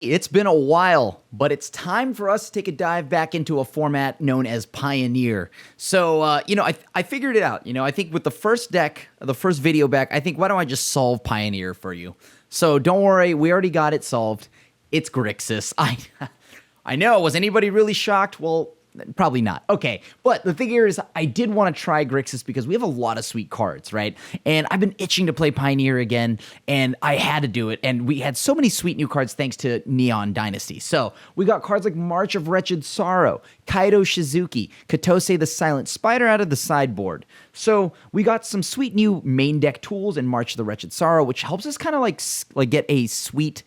It's been a while, but it's time for us to take a dive back into a format known as Pioneer. So, I figured it out. I think with the first deck, the first video back, I think, why don't I just solve Pioneer for you? So don't worry, we already got it solved. It's Grixis. I know, was anybody really shocked? Well, probably not. Okay, but the thing here is I did want to try Grixis because we have a lot of sweet cards, right? And I've been itching to play Pioneer again, and I had to do it. And we had so many sweet new cards thanks to Neon Dynasty. So we got cards like March of Wretched Sorrow, Kaito Shizuki, Katose the Silent Spider out of the sideboard. So we got some sweet new main deck tools in March of the Wretched Sorrow, which helps us kind of like get a sweet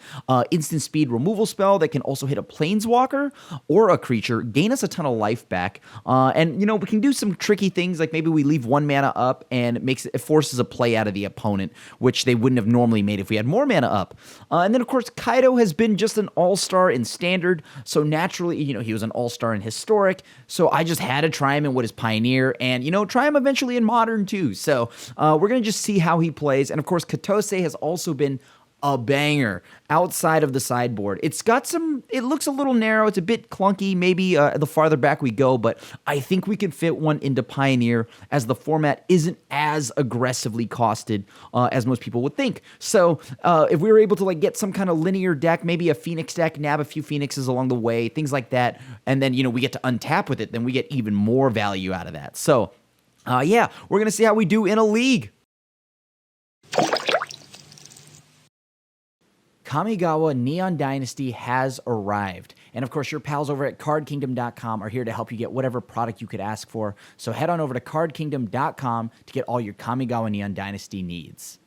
instant speed removal spell that can also hit a planeswalker or a creature, gain us a ton of life back. And we can do some tricky things, like maybe we leave 1 mana up and it forces a play out of the opponent, which they wouldn't have normally made if we had more mana up. And then of course Kaito has been just an all-star in Standard, so naturally he was an all-star in Historic, so I just had to try him in what is Pioneer, and try him eventually in Modern too. So we're gonna just see how he plays. And of course Katose has also been a banger outside of the sideboard. It looks a little narrow. It's a bit clunky, maybe the farther back we go, but I think we can fit one into Pioneer as the format isn't as aggressively costed as most people would think. So if we were able to get some kind of linear deck, maybe a Phoenix deck, nab a few Phoenixes along the way, things like that, and then, we get to untap with it, then we get even more value out of that. So yeah, we're going to see how we do in a league. Kamigawa Neon Dynasty has arrived. And of course, your pals over at cardkingdom.com are here to help you get whatever product you could ask for. So head on over to cardkingdom.com to get all your Kamigawa Neon Dynasty needs.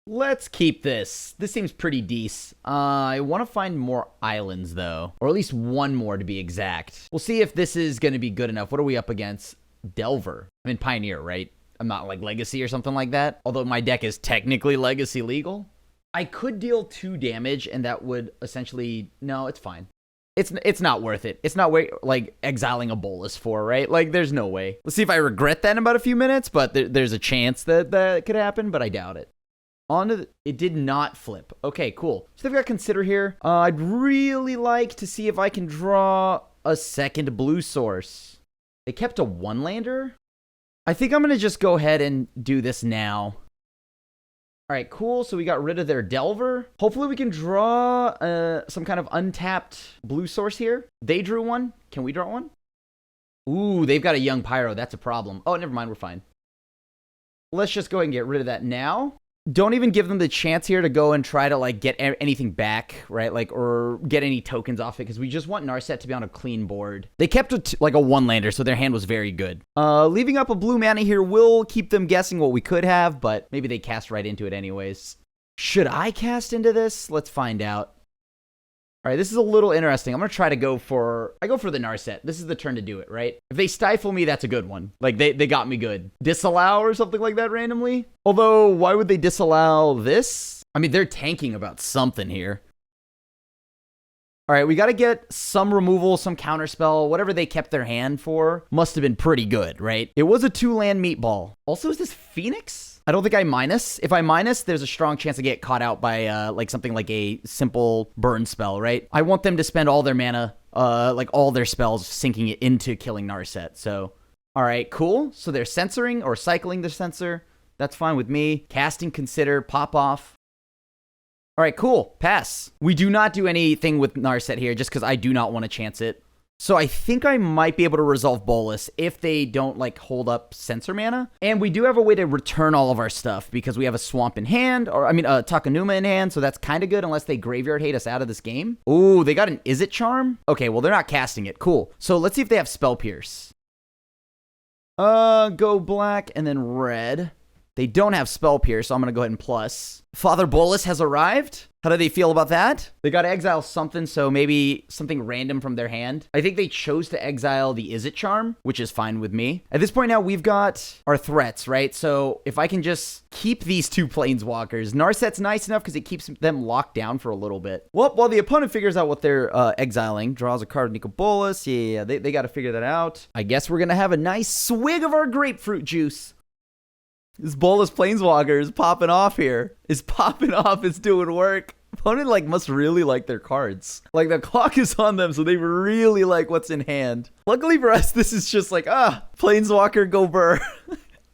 Let's keep this. This seems pretty decent. I want to find more islands, though. Or at least one more, to be exact. We'll see if this is going to be good enough. What are we up against? Delver. I'm in Pioneer, right? I'm not like Legacy or something like that. Although my deck is technically Legacy legal. I could deal 2 damage, and that would essentially... No, it's fine. It's not worth it. It's not exiling a Bolus for, right? There's no way. Let's see if I regret that in about a few minutes, but there's a chance that could happen, but I doubt it. It did not flip. Okay, cool. So they've got Consider here. I'd really like to see if I can draw a second blue source. They kept a 1-lander? I think I'm going to just go ahead and do this now. All right, cool. So we got rid of their Delver. Hopefully we can draw some kind of untapped blue source here. They drew one. Can we draw one? Ooh, they've got a Young Pyro. That's a problem. Oh, never mind. We're fine. Let's just go ahead and get rid of that now. Don't even give them the chance here to go and try to get anything back, right? Or get any tokens off it, because we just want Narset to be on a clean board. They kept a 1-lander, so their hand was very good. Leaving up a blue mana here will keep them guessing what we could have, but maybe they cast right into it anyways. Should I cast into this? Let's find out. All right, this is a little interesting. I'm going to try to go for the Narset. This is the turn to do it, right? If they stifle me, that's a good one. They got me good. Disallow or something like that randomly? Although, why would they disallow this? I mean, they're tanking about something here. All right, we got to get some removal, some counterspell, whatever they kept their hand for. Must have been pretty good, right? It was a 2-land meatball. Also, is this Phoenix? I don't think I minus. If I minus, there's a strong chance I get caught out by something like a simple burn spell, right? I want them to spend all their mana, all their spells, sinking it into killing Narset. So, all right, cool. So they're censoring or cycling the censor. That's fine with me. Casting Consider, pop off. All right, cool. Pass. We do not do anything with Narset here just because I do not want to chance it. So I think I might be able to resolve Bolus if they don't hold up censor mana. And we do have a way to return all of our stuff because we have a Swamp in hand, Takanuma in hand, so that's kind of good unless they graveyard hate us out of this game. Ooh, they got an Is It Charm? Okay, well, they're not casting it. Cool. So let's see if they have Spell Pierce. Go black and then red. They don't have Spell Pierce, so I'm going to go ahead and plus. Father Bolus has arrived. How do they feel about that? They got to exile something, so maybe something random from their hand. I think they chose to exile the Is It Charm, which is fine with me. At this point now, we've got our threats, right? So if I can just keep these 2 planeswalkers, Narset's nice enough because it keeps them locked down for a little bit. Well, while the opponent figures out what they're exiling, draws a card of Nicol Bolas. Yeah, they got to figure that out. I guess we're going to have a nice swig of our grapefruit juice. This Bolus Planeswalker is popping off here. It's popping off. It's doing work. Opponent, like, must really like their cards. Like, the clock is on them, so they really like what's in hand. Luckily for us, this is just like, Planeswalker, go burr.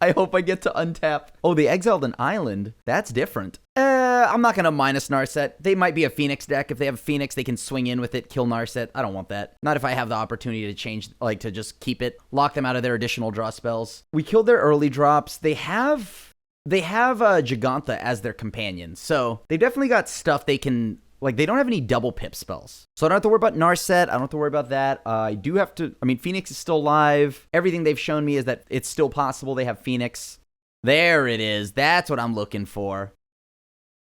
I hope I get to untap. Oh, they exiled an island. That's different. I'm not going to minus Narset. They might be a Phoenix deck. If they have a Phoenix, they can swing in with it, kill Narset. I don't want that. Not if I have the opportunity to change, like, to just keep it, lock them out of their additional draw spells. We killed their early drops. They have Giganta as their companion. So they've definitely got stuff they can, like, they don't have any double pip spells. So I don't have to worry about Narset. I don't have to worry about that. I do have to, I mean, Phoenix is still live. Everything they've shown me is that it's still possible they have Phoenix. There it is. That's what I'm looking for.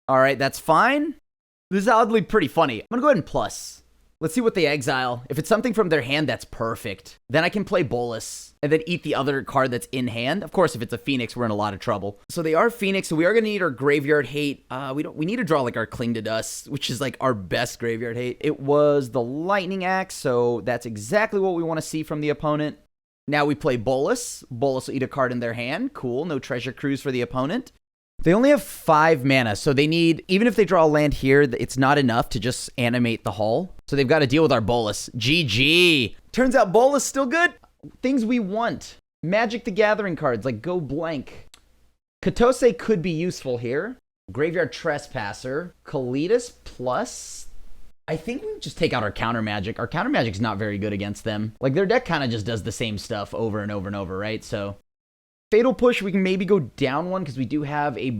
All right, that's fine. This is oddly pretty funny. I'm going to go ahead and plus. Let's see what they exile. If it's something from their hand, that's perfect. Then I can play Bolus and then eat the other card that's in hand. Of course, if it's a Phoenix, we're in a lot of trouble. So they are Phoenix, so we are going to need our Graveyard Hate. We need to draw like our Cling to Dust, which is like our best Graveyard Hate. It was the Lightning Axe, so that's exactly what we want to see from the opponent. Now we play Bolus. Bolus will eat a card in their hand. Cool, no Treasure Cruise for the opponent. They only have 5 mana, so they need, even if they draw a land here, it's not enough to just animate the hull. So they've got to deal with our Bolus. GG. Turns out Bolus still good. Things we want. Magic the Gathering cards, like Go Blank. Katose could be useful here. Graveyard Trespasser. Kalitas plus. I think we just take out our Counter Magic. Our Counter Magic's not very good against them. Like, their deck kind of just does the same stuff over and over and over, right? So Fatal Push, we can maybe go down one because we do have a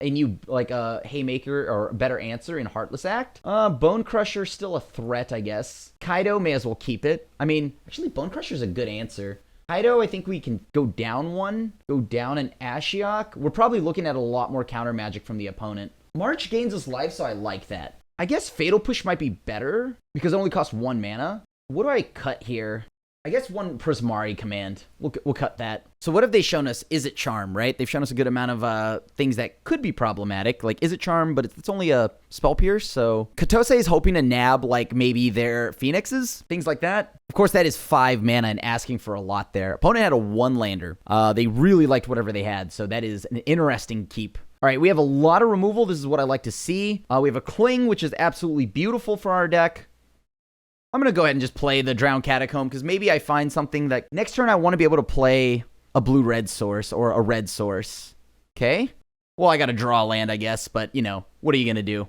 new, like, a Haymaker or a better answer in Heartless Act. Bone Crusher, still a threat, I guess. Kaito, may as well keep it. I mean, actually, Bone Crusher's a good answer. Kaito, I think we can go down one. Go down an Ashiok. We're probably looking at a lot more counter magic from the opponent. March gains us life, so I like that. I guess Fatal Push might be better because it only costs 1 mana. What do I cut here? I guess 1 Prismari command. We'll cut that. So what have they shown us? Is it Charm, right? They've shown us a good amount of things that could be problematic. Like, is it Charm, but it's only a Spell Pierce, so Katose is hoping to nab, like, maybe their Phoenixes, things like that. Of course, that is 5 mana and asking for a lot there. Opponent had a 1-lander. They really liked whatever they had, so that is an interesting keep. All right, we have a lot of removal. This is what I like to see. We have a Cling, which is absolutely beautiful for our deck. I'm going to go ahead and just play the Drowned Catacomb because maybe I find something that next turn I want to be able to play a blue-red source or a red source. Okay? Well, I got to draw a land, I guess, but, you know, what are you going to do?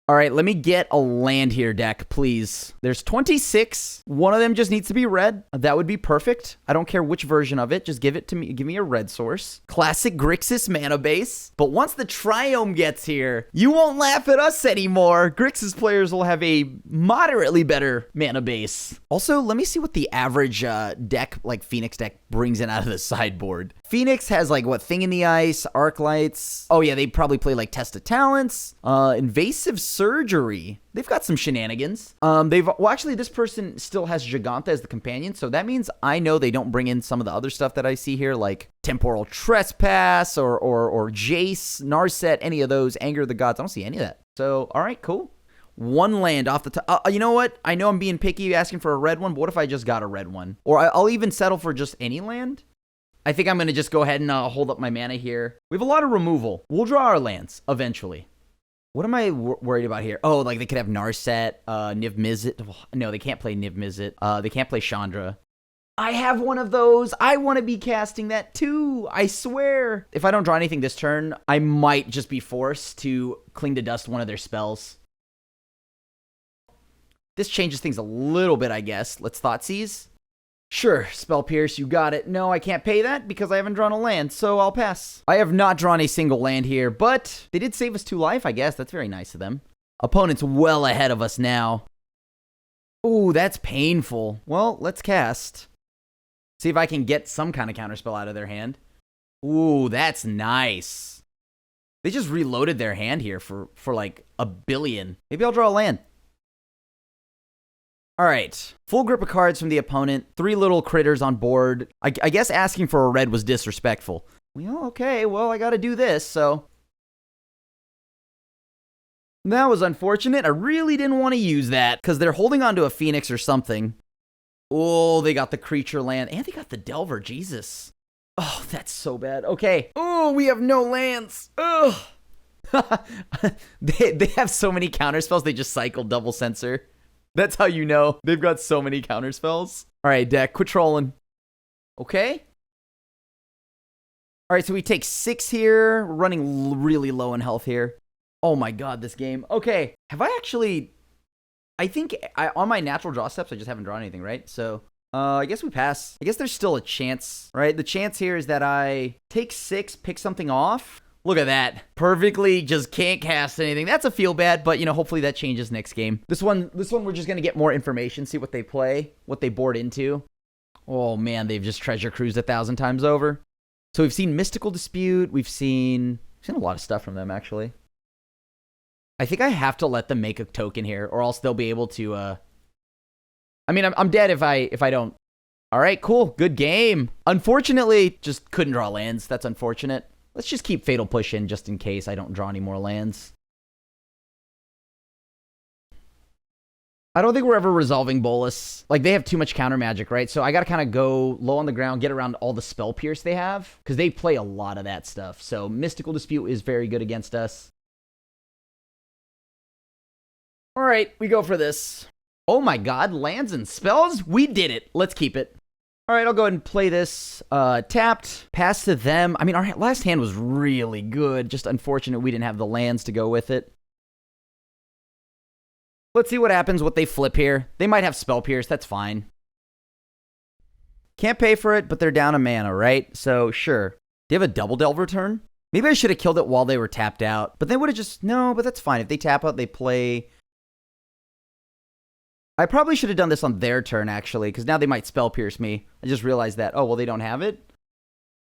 All right, let me get a land here, deck, please. There's 26. One of them just needs to be red. That would be perfect. I don't care which version of it. Just give it to me. Give me a red source. Classic Grixis mana base. But once the Triome gets here, you won't laugh at us anymore. Grixis players will have a moderately better mana base. Also, let me see what the average deck, like Phoenix deck, brings in out of the sideboard. Phoenix has, like, what, Thing in the Ice, Arc Lights. Oh, yeah, they probably play, like, Test of Talents, Invasive Surgery. They've got some shenanigans. Well, actually, this person still has Giganta as the companion, so that means I know they don't bring in some of the other stuff that I see here, like Temporal Trespass or Jace, Narset, any of those, Anger of the Gods. I don't see any of that. So, all right, cool. 1 land off the top. You know what? I know I'm being picky asking for a red one, but what if I just got a red one? Or I'll even settle for just any land. I think I'm going to just go ahead and hold up my mana here. We have a lot of removal. We'll draw our lands eventually. What am I worried about here? Oh, like they could have Narset, Niv Mizzet. No, they can't play Niv Mizzet. They can't play Chandra. I have one of those. I want to be casting that too. I swear. If I don't draw anything this turn, I might just be forced to Cling to Dust one of their spells. This changes things a little bit, I guess. Let's Thoughtseize. Sure, Spell Pierce, you got it. No, I can't pay that because I haven't drawn a land, so I'll pass. I have not drawn a single land here, but they did save us 2 life, I guess. That's very nice of them. Opponent's well ahead of us now. Ooh, that's painful. Well, let's cast. See if I can get some kind of counterspell out of their hand. Ooh, that's nice. They just reloaded their hand here for like a billion. Maybe I'll draw a land. All right, full grip of cards from the opponent. 3 little critters on board. I guess asking for a red was disrespectful. Well, okay, well, I gotta do this, so. That was unfortunate. I really didn't want to use that because they're holding on to a Phoenix or something. Oh, they got the creature land and they got the Delver, Jesus. Oh, that's so bad. Okay. Oh, we have no lands. Ugh. They have so many counter spells, they just cycle double censor. That's how you know. They've got so many counter spells. All right, deck, quit trolling. Okay. All right, so we take 6 here. We're running really low in health here. Oh my god, this game. Okay, have I actually... I think on my natural draw steps, I just haven't drawn anything, right? So, I guess we pass. I guess there's still a chance, right? The chance here is that I take 6, pick something off. Look at that. Perfectly just can't cast anything. That's a feel bad, but, you know, hopefully that changes next game. This one we're just going to get more information, see what they play, what they board into. Oh, man, they've just treasure cruised 1,000 times over. So we've seen Mystical Dispute. We've seen a lot of stuff from them, actually. I think I have to let them make a token here, or else they'll be able to, I mean, I'm dead if I don't. All right, cool. Good game. Unfortunately, just couldn't draw lands. That's unfortunate. Let's just keep Fatal Push in just in case I don't draw any more lands. I don't think we're ever resolving Bolus. Like, they have too much counter magic, right? So I got to kind of go low on the ground, get around all the Spell Pierce they have, because they play a lot of that stuff. So Mystical Dispute is very good against us. All right, we go for this. Oh my god, lands and spells? We did it. Let's keep it. All right, I'll go ahead and play this. Tapped, pass to them. I mean, our last hand was really good. Just unfortunate we didn't have the lands to go with it. Let's see what happens, what they flip here. They might have Spell Pierce, that's fine. Can't pay for it, but they're down a mana, right? So, sure. They have a Double Delver turn? Maybe I should have killed it while they were tapped out. But they would have just... No, but that's fine. If they tap out, they play... I probably should have done this on their turn, actually, because now they might Spell Pierce me. I just realized that. Oh, well, they don't have it?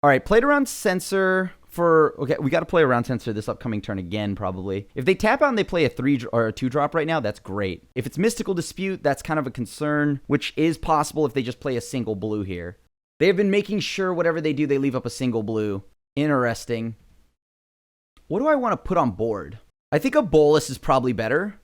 All right, played around Censor for... Okay, we got to play around Censor this upcoming turn again, probably. If they tap out and they play a 3 or a 2-drop right now, that's great. If it's Mystical Dispute, that's kind of a concern, which is possible if they just play a single blue here. They have been making sure whatever they do, they leave up a single blue. Interesting. What do I want to put on board? I think a Bolus is probably better.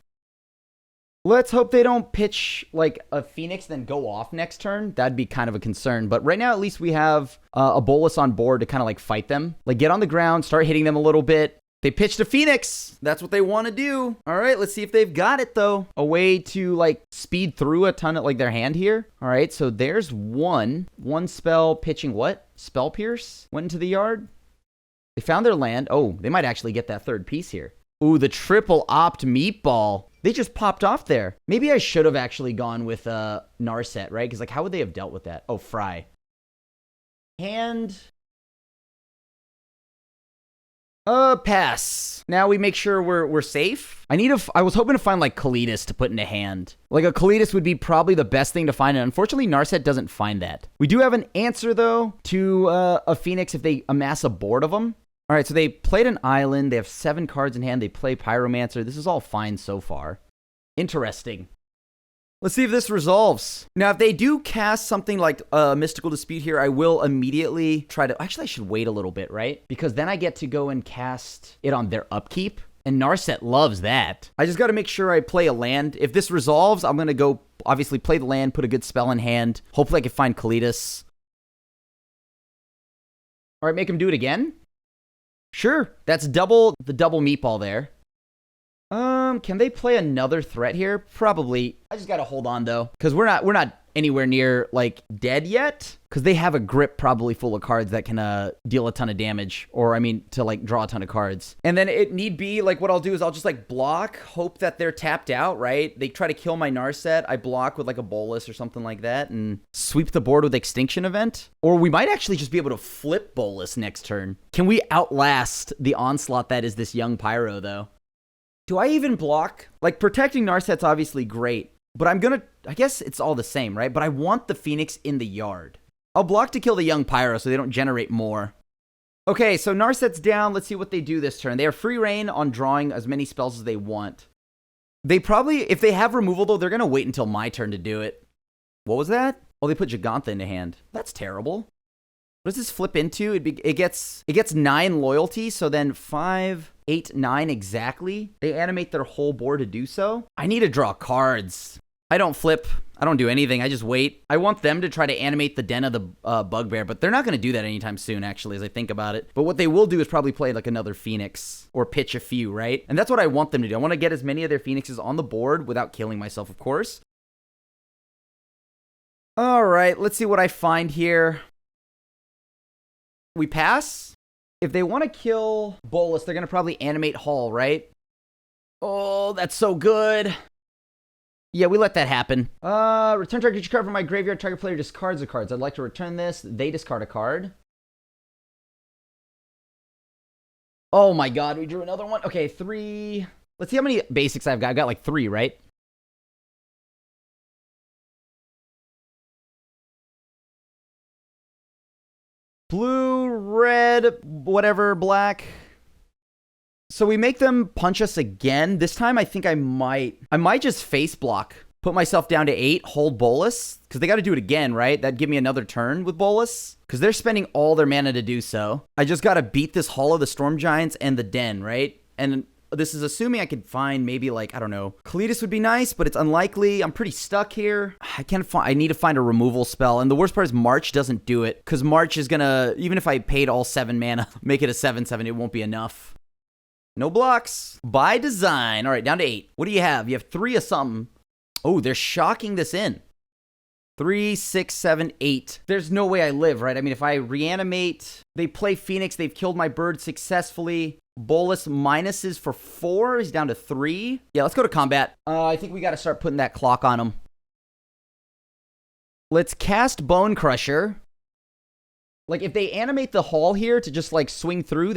Let's hope they don't pitch like a Phoenix then go off next turn. That'd be kind of a concern. But right now, at least we have a Bolus on board to kind of like fight them. Like get on the ground, start hitting them a little bit. They pitched a Phoenix. That's what they want to do. All right, let's see if they've got it though. A way to like speed through a ton of like their hand here. All right, so there's one spell pitching what? Spell Pierce went into the yard. They found their land. Oh, they might actually get that third piece here. Ooh, the triple opt meatball. They just popped off there. Maybe I should have actually gone with Narset, right? Because like, how would they have dealt with that? Oh, Fry. Hand. Pass. Now we make sure we're safe. I was hoping to find like Kalitas to put into hand. Like a Kalitas would be probably the best thing to find. And unfortunately, Narset doesn't find that. We do have an answer though to a Phoenix if they amass a board of them. All right, so they played an island. They have 7 cards in hand. They play Pyromancer. This is all fine so far. Interesting. Let's see if this resolves. Now, if they do cast something like Mystical Dispute here, I will immediately try to... Actually, I should wait a little bit, right? Because then I get to go and cast it on their upkeep. And Narset loves that. I just got to make sure I play a land. If this resolves, I'm going to go, obviously, play the land, put a good spell in hand. Hopefully, I can find Kalitas. All right, make him do it again. Sure, that's the double meatball there. Can they play another threat here? Probably. I just gotta hold on though, because we're not anywhere near like dead yet. Because they have a grip probably full of cards that can deal a ton of damage, or I mean to like draw a ton of cards. And then it need be like what I'll do is I'll just like block, hope that they're tapped out. Right? They try to kill my Narset. I block with like a Bolus or something like that, and sweep the board with Extinction Event. Or we might actually just be able to flip Bolus next turn. Can we outlast the onslaught that is this young Pyro though? Do I even block? Like, protecting Narset's obviously great, but I guess it's all the same, right? But I want the Phoenix in the yard. I'll block to kill the young Pyro so they don't generate more. Okay, so Narset's down. Let's see what they do this turn. They have free reign on drawing as many spells as they want. They probably, if they have removal though, they're going to wait until my turn to do it. What was that? Oh, they put Gigantha into hand. That's terrible. What does this flip into? It gets 9 loyalty, so then 5, 8, 9 exactly. They animate their whole board to do so. I need to draw cards. I don't flip. I don't do anything. I just wait. I want them to try to animate the Den of the Bugbear, but they're not going to do that anytime soon, actually, as I think about it. But what they will do is probably play like another Phoenix or pitch a few, right? And that's what I want them to do. I want to get as many of their Phoenixes on the board without killing myself, of course. All right, let's see what I find here. We pass. If they want to kill Bolus, they're going to probably animate Hall, right? Oh, that's so good. Yeah, we let that happen. Return target card from my graveyard. Target player discards the cards. I'd like to return this. They discard a card. Oh my god, we drew another one. Okay, 3. Let's see how many basics I've got. I've got like 3, right? Blue, red, whatever, black. So we make them punch us again. This time I think I might just face block. Put myself down to 8, hold Bolus. Because they got to do it again, right? That'd give me another turn with Bolus. Because they're spending all their mana to do so. I just got to beat this Hall of the Storm Giants and the Den, right? And this is assuming I could find maybe like, I don't know. Kalitas would be nice, but it's unlikely. I'm pretty stuck here. I need to find a removal spell. And the worst part is March doesn't do it. Because March is going to, even if I paid all 7 mana, make it a 7/7, it won't be enough. No blocks. By design. All right, down to 8. What do you have? You have 3 of something. Oh, they're shocking this in. 3, 6, 7, 8. There's no way I live, right? I mean, if I reanimate, they play Phoenix. They've killed my bird successfully. Bolus minuses for 4. He's down to 3. Yeah, let's go to combat. I think we got to start putting that clock on him. Let's cast Bone Crusher. Like, if they animate the Hall here to just, like, swing through,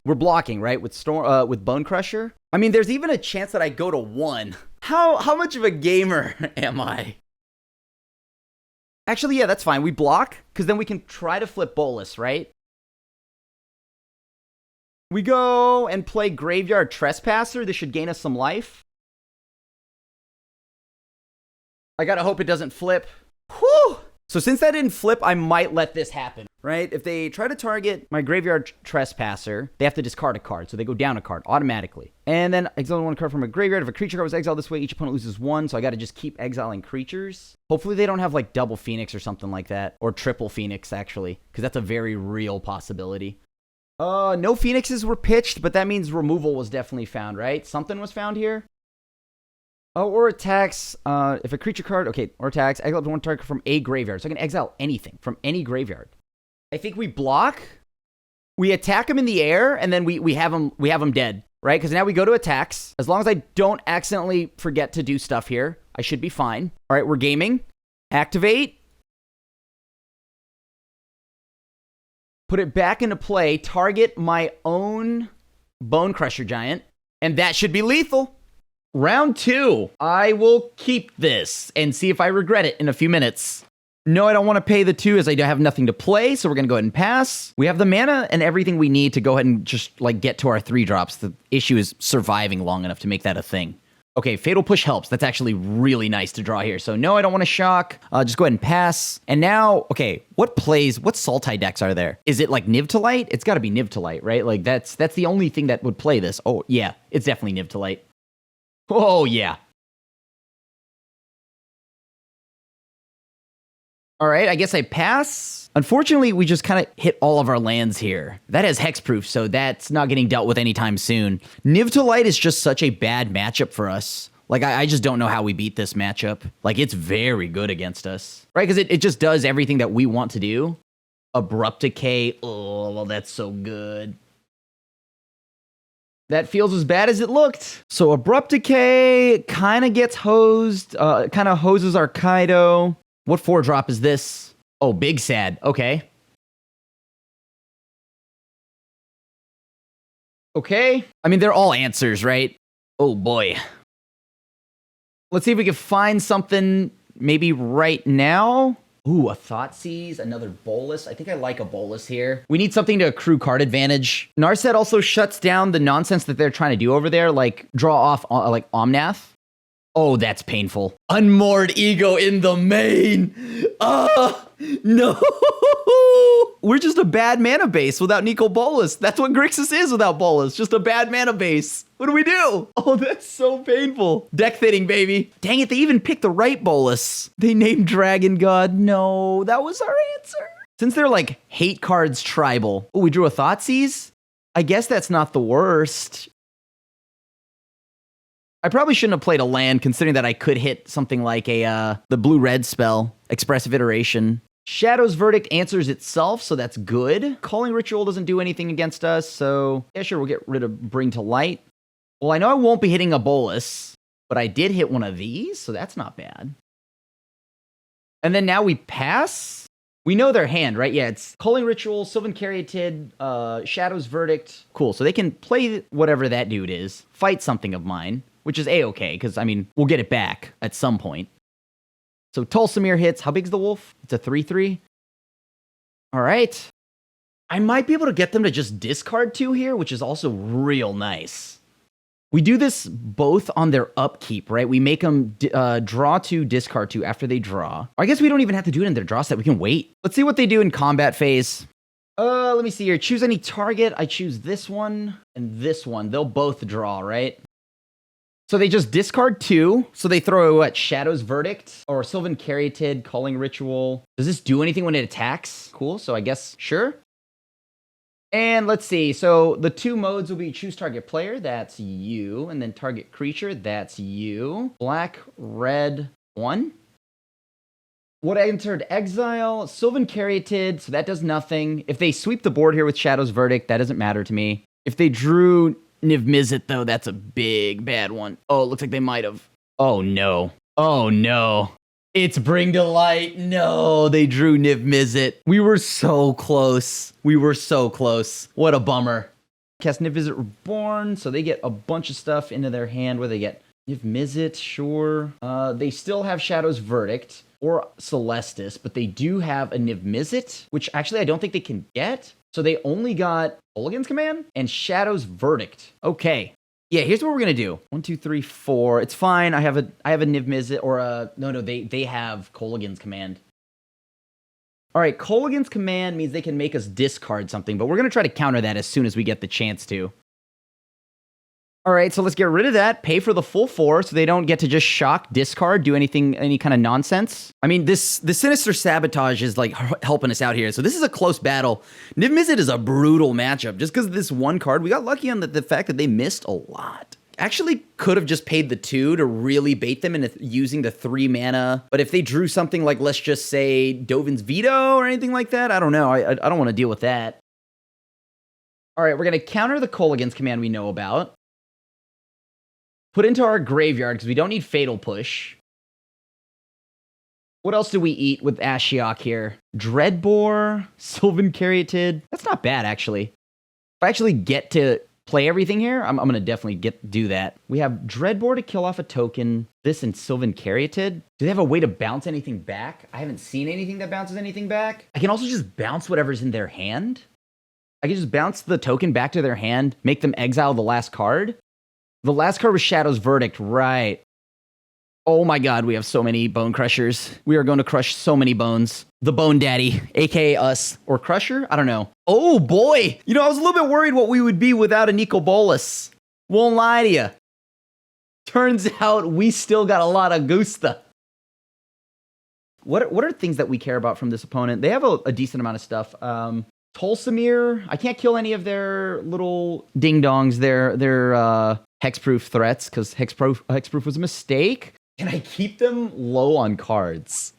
we're blocking, right? With Bone Crusher. I mean, there's even a chance that I go to 1. How much of a gamer am I? Actually, yeah, that's fine. We block, because then we can try to flip Bolus, right? We go and play Graveyard Trespasser. This should gain us some life. I gotta hope it doesn't flip. Whew! So since that didn't flip, I might let this happen, right? If they try to target my Graveyard Trespasser, they have to discard a card, so they go down a card automatically. And then exile 1 card from a graveyard. If a creature card was exiled this way, each opponent loses 1, so I gotta just keep exiling creatures. Hopefully they don't have like double Phoenix or something like that, or triple Phoenix actually, because that's a very real possibility. No Phoenixes were pitched, but that means removal was definitely found, right? Something was found here. Oh, or attacks, if a creature card, okay, or attacks, exile 1 target from a graveyard. So I can exile anything from any graveyard. I think we block, we attack him in the air, and then we have him dead, right? Because now we go to attacks. As long as I don't accidentally forget to do stuff here, I should be fine. All right, we're gaming. Activate. Put it back into play. Target my own Bone Crusher Giant, and that should be lethal. Round 2. I will keep this and see if I regret it in a few minutes. No, I don't want to pay the 2 as I have nothing to play, so we're going to go ahead and pass. We have the mana and everything we need to go ahead and just like get to our 3 drops. The issue is surviving long enough to make that a thing. Okay, Fatal Push helps. That's actually really nice to draw here. So no, I don't want to shock. Just go ahead and pass. And now, okay, what Sultai decks are there? Is it like Niv-to-Light? It's got to be Niv-to-Light, right? Like that's the only thing that would play this. Oh, yeah, it's definitely Niv-to-Light. Oh, yeah. All right, I guess I pass. Unfortunately, we just kind of hit all of our lands here. That has hexproof, so that's not getting dealt with anytime soon. Niv-to-Light is just such a bad matchup for us. Like, I just don't know how we beat this matchup. Like, it's very good against us. Right, because it just does everything that we want to do. Abrupt Decay. Oh, well, that's so good. That feels as bad as it looked. So Abrupt Decay kind of gets hosed, kind of hoses our Kaito. What 4-drop is this? Oh, Big Sad. Okay. Okay. I mean, they're all answers, right? Oh, boy. Let's see if we can find something maybe right now. Ooh, a Thoughtseize, another Bolus. I think I like a Bolus here. We need something to accrue card advantage. Narset also shuts down the nonsense that they're trying to do over there, like draw off like Omnath. Oh, that's painful. Unmoored ego in the main. No. We're just a bad mana base without Nico Bolas. That's what Grixis is without Bolas. Just a bad mana base. What do we do? Oh, that's so painful. Deck thinning, baby. Dang it, they even picked the right Bolas. They named Dragon God. No, that was our answer. Since they're like hate cards tribal. Oh, we drew a Thoughtseize? I guess that's not the worst. I probably shouldn't have played a land, considering that I could hit something like the blue-red spell, Expressive Iteration. Shadow's Verdict answers itself, so that's good. Calling Ritual doesn't do anything against us, so yeah, sure, we'll get rid of Bring to Light. Well, I know I won't be hitting a Bolas, but I did hit one of these, so that's not bad. And then now we pass? We know their hand, right? Yeah, it's Calling Ritual, Sylvan Caryatid, Shadow's Verdict. Cool, so they can play whatever that dude is, fight something of mine. Which is A-okay, because, I mean, we'll get it back at some point. So Tulsamir hits. How big's the wolf? It's a 3/3. All right. I might be able to get them to just discard 2 here, which is also real nice. We do this both on their upkeep, right? We make them draw 2, discard 2 after they draw. I guess we don't even have to do it in their draw set. We can wait. Let's see what they do in combat phase. Let me see here. Choose any target. I choose this one and this one. They'll both draw, right? So they just discard 2. So they throw, what, Shadow's Verdict? Or Sylvan Caryatid, Calling Ritual. Does this do anything when it attacks? Cool, so I guess, sure. And let's see, so the 2 modes will be choose target player, that's you. And then target creature, that's you. Black, red, 1. What entered exile? Sylvan Caryatid, so that does nothing. If they sweep the board here with Shadow's Verdict, that doesn't matter to me. If they drew Niv Mizzet, though, that's a big bad one. Oh, it looks like they might have. Oh, no. Oh, no. It's Bring to Light. No, they drew Niv Mizzet. We were so close. We were so close. What a bummer. Cast Niv Mizzet Reborn, so they get a bunch of stuff into their hand where they get Niv Mizzet, sure. They still have Shadow's Verdict or Celestis, but they do have a Niv Mizzet, which actually I don't think they can get. So they only got Kolaghan's Command and Shadow's Verdict. Okay. Yeah, here's what we're gonna do. 1, 2, 3, 4. It's fine. I have a Niv Mizzet or a no. They have Kolaghan's Command. All right, Kolaghan's Command means they can make us discard something, but we're gonna try to counter that as soon as we get the chance to. All right, so let's get rid of that. Pay for the full 4 so they don't get to just shock, discard, do anything, any kind of nonsense. I mean, the Sinister Sabotage is like helping us out here. So this is a close battle. Niv Mizzet is a brutal matchup. Just because of this one card, we got lucky on the fact that they missed a lot. Actually could have just paid the 2 to really bait them into using the 3 mana. But if they drew something like, let's just say, Dovin's Veto or anything like that, I don't know. I don't want to deal with that. All right, we're going to counter the Kolaghan's Command we know about. Put into our graveyard, because we don't need Fatal Push. What else do we eat with Ashiok here? Dreadbore, Sylvan Caryatid. That's not bad, actually. If I actually get to play everything here, I'm going to definitely do that. We have Dreadbore to kill off a token. This and Sylvan Caryatid. Do they have a way to bounce anything back? I haven't seen anything that bounces anything back. I can also just bounce whatever's in their hand. I can just bounce the token back to their hand, make them exile the last card. The last card was Shadow's Verdict, right. Oh my god, we have so many Bone Crushers. We are going to crush so many bones. The Bone Daddy, aka us. Or Crusher? I don't know. Oh boy! You know, I was a little bit worried what we would be without a Nico Bolas. Won't lie to you. Turns out we still got a lot of Gusta. What are things that we care about from this opponent? They have a decent amount of stuff. Tulsamir, I can't kill any of their little ding-dongs, their hexproof threats, because hexproof was a mistake. Can I keep them low on cards?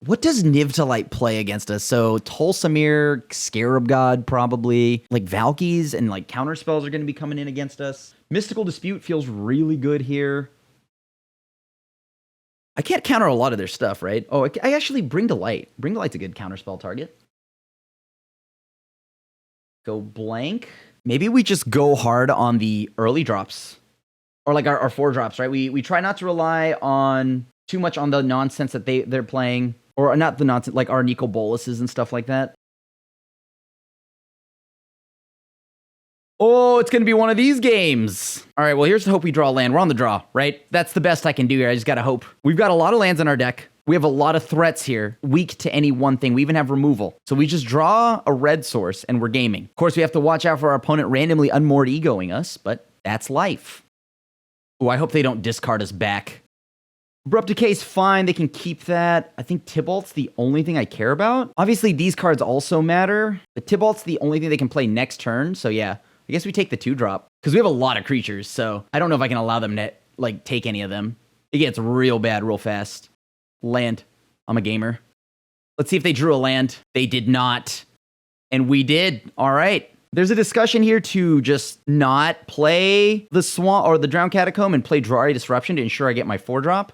What does Niv to Light play against us? So Tulsamir, Scarab God, probably. Like Valkyries and like counterspells are going to be coming in against us. Mystical Dispute feels really good here. I can't counter a lot of their stuff, right? Oh, I actually Bring to Light. Bring to Light's a good counterspell target. Go blank. Maybe we just go hard on the early drops. Or like our 4 drops, right? We try not to rely on too much on the nonsense that they're playing. Or not the nonsense, like our Nico Bolases and stuff like that. Oh, it's going to be one of these games. All right, well, here's the hope we draw a land. We're on the draw, right? That's the best I can do here. I just got to hope. We've got a lot of lands in our deck. We have a lot of threats here, weak to any one thing. We even have removal. So we just draw a red source and we're gaming. Of course, we have to watch out for our opponent randomly unmoored egoing us, but that's life. Oh, I hope they don't discard us back. Abrupt Decay's fine. They can keep that. I think Tybalt's the only thing I care about. Obviously, these cards also matter. But Tybalt's the only thing they can play next turn. So yeah, I guess we take the 2-drop. Because we have a lot of creatures, so I don't know if I can allow them to, like, take any of them. It gets real bad real fast. Land. I'm a gamer. Let's see if they drew a land. They did not. And we did. All right. There's a discussion here to just not play the Swamp or the Drowned Catacomb and play Drawry Disruption to ensure I get my 4-drop.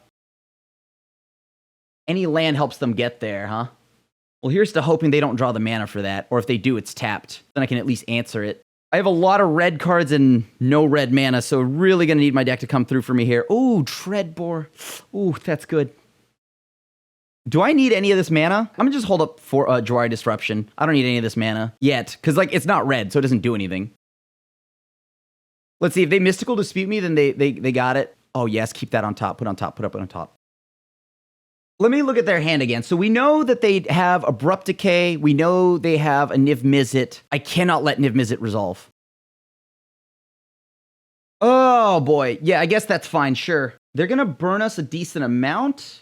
Any land helps them get there, huh? Well, here's to hoping they don't draw the mana for that. Or if they do, it's tapped. Then I can at least answer it. I have a lot of red cards and no red mana, so really going to need my deck to come through for me here. Ooh, Treadbore. Ooh, that's good. Do I need any of this mana? I'm going to just hold up for Drawry Disruption. I don't need any of this mana yet, because like it's not red, so it doesn't do anything. Let's see, if they Mystical Dispute me, then they got it. Oh, yes, keep that on top. Put on top, put up on top. Let me look at their hand again. So we know that they have Abrupt Decay. We know they have a Niv Mizzet. I cannot let Niv Mizzet resolve. Oh, boy. Yeah, I guess that's fine, sure. They're going to burn us a decent amount.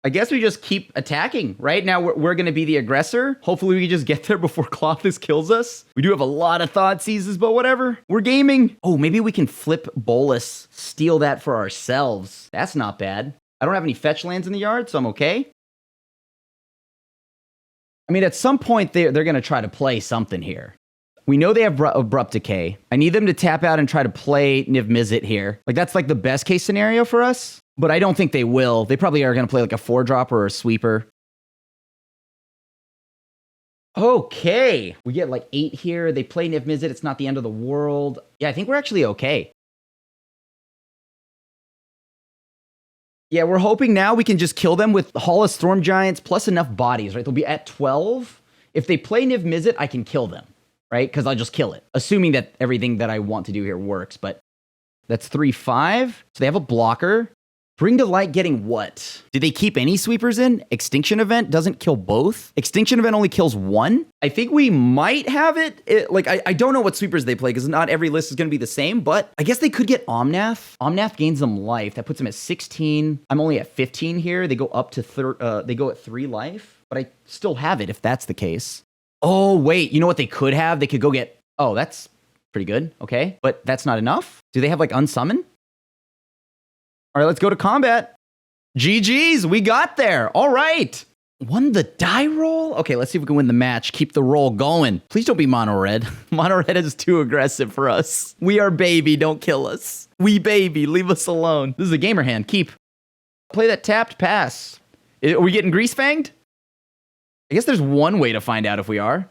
I guess we just keep attacking, right? Now we're going to be the aggressor. Hopefully we can just get there before Klothys kills us. We do have a lot of Thoughtseizes, but whatever. We're gaming. Oh, maybe we can flip Bolus, steal that for ourselves. That's not bad. I don't have any fetch lands in the yard, so I'm okay. I mean, at some point, they're going to try to play something here. We know they have Abrupt Decay. I need them to tap out and try to play Niv Mizzet here. Like, that's like the best case scenario for us. But I don't think they will. They probably are going to play like a 4-drop or a sweeper. Okay. We get like 8 here. They play Niv Mizzet. It's not the end of the world. Yeah, I think we're actually okay. Yeah, we're hoping now we can just kill them with Hall of Storm Giants plus enough bodies, right? They'll be at 12. If they play Niv Mizzet, I can kill them, right? Because I'll just kill it. Assuming that everything that I want to do here works. But that's 3-5. So they have a blocker. Bring to Light getting what? Did they keep any sweepers in? Extinction Event doesn't kill both. Extinction Event only kills one. I think we might have it. I don't know what sweepers they play because not every list is going to be the same, but I guess they could get Omnath. Omnath gains them life. That puts them at 16. I'm only at 15 here. They go up to they go at 3 life, but I still have it if that's the case. Oh, wait. You know what they could have? They could go get... Oh, that's pretty good. Okay. But that's not enough. Do they have like Unsummon? All right, let's go to combat. GG's, we got there. All right. Won the die roll? Okay, let's see if we can win the match. Keep the roll going. Please don't be mono red. Mono red is too aggressive for us. We are baby, don't kill us. We baby, leave us alone. This is a gamer hand. Keep. Play that tapped pass. Are we getting grease fanged? I guess there's one way to find out if we are.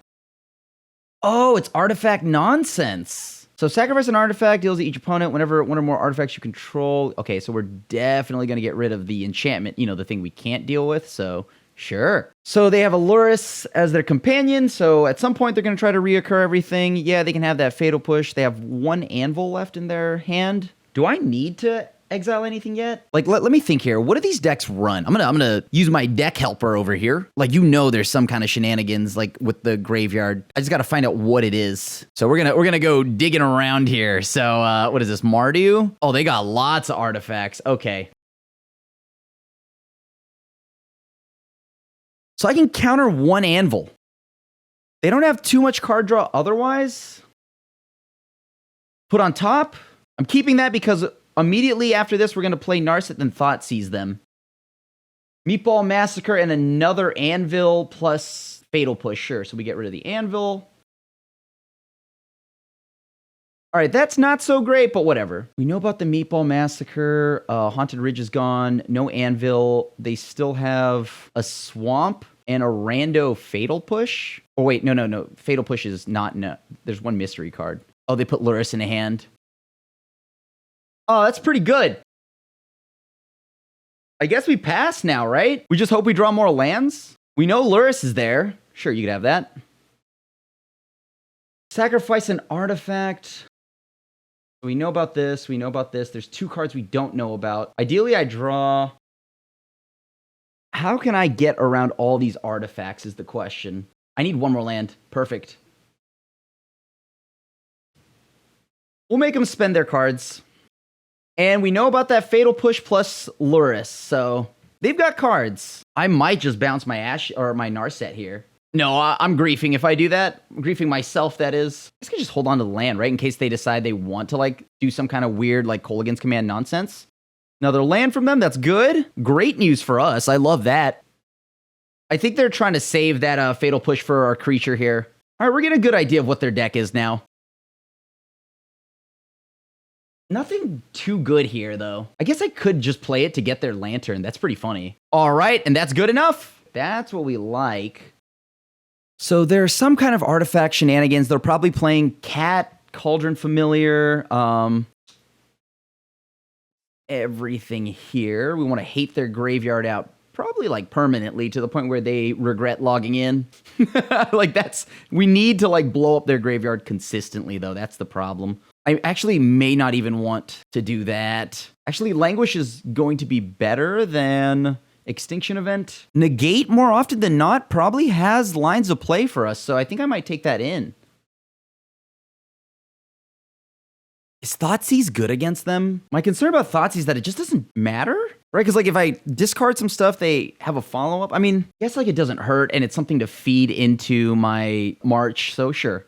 Oh, it's artifact nonsense. So sacrifice an artifact, deals to each opponent whenever one or more artifacts you control. Okay, so we're definitely going to get rid of the enchantment, the thing we can't deal with, so sure. So they have Aluris as their companion, so at some point they're going to try to reoccur everything. Yeah, they can have that Fatal Push. They have 1 Anvil left in their hand. Do I need to exile anything yet? Like, let me think here. What do these decks run? I'm gonna use my deck helper over here. Like, there's some kind of shenanigans like with the graveyard. I just got to find out what it is. So we're gonna go digging around here. So what is this? Mardu? Oh, they got lots of artifacts. Okay. So I can counter 1 Anvil. They don't have too much card draw otherwise. Put on top. I'm keeping that because immediately after this, we're going to play Narset, then Thoughtseize them. Meatball Massacre and another Anvil plus Fatal Push. Sure, so we get rid of the Anvil. All right, that's not so great, but whatever. We know about the Meatball Massacre. Haunted Ridge is gone. No Anvil. They still have a Swamp and a rando Fatal Push. Oh, wait, no. Fatal Push is not... No, there's one mystery card. Oh, they put Luris in a hand. Oh, that's pretty good. I guess we pass now, right? We just hope we draw more lands. We know Luris is there. Sure, you could have that. Sacrifice an artifact. We know about this. We know about this. There's 2 cards we don't know about. Ideally, I draw... How can I get around all these artifacts is the question. I need 1 more land. Perfect. We'll make them spend their cards. And we know about that Fatal Push plus Luris, so they've got cards. I might just bounce my my Narset here. No, I'm griefing if I do that. I'm griefing myself, that is. I can just hold on to the land, right? In case they decide they want to, like, do some kind of weird, like, Kolaghan's Command nonsense. Another land from them, that's good. Great news for us. I love that. I think they're trying to save that Fatal Push for our creature here. All right, we're getting a good idea of what their deck is now. Nothing too good here, though. I guess I could just play it to get their Lantern. That's pretty funny. All right, and that's good enough. That's what we like. So there's some kind of artifact shenanigans. They're probably playing Cat, Cauldron Familiar, everything here. We want to hate their graveyard out probably like permanently to the point where they regret logging in. Like we need to like blow up their graveyard consistently, though. That's the problem. I actually may not even want to do that. Actually, Languish is going to be better than Extinction Event. Negate, more often than not, probably has lines of play for us, so I think I might take that in. Is Thoughtseize good against them? My concern about Thoughtseize is that it just doesn't matter, right? Because like if I discard some stuff, they have a follow-up. I mean, I guess like it doesn't hurt, and it's something to feed into my March, so sure.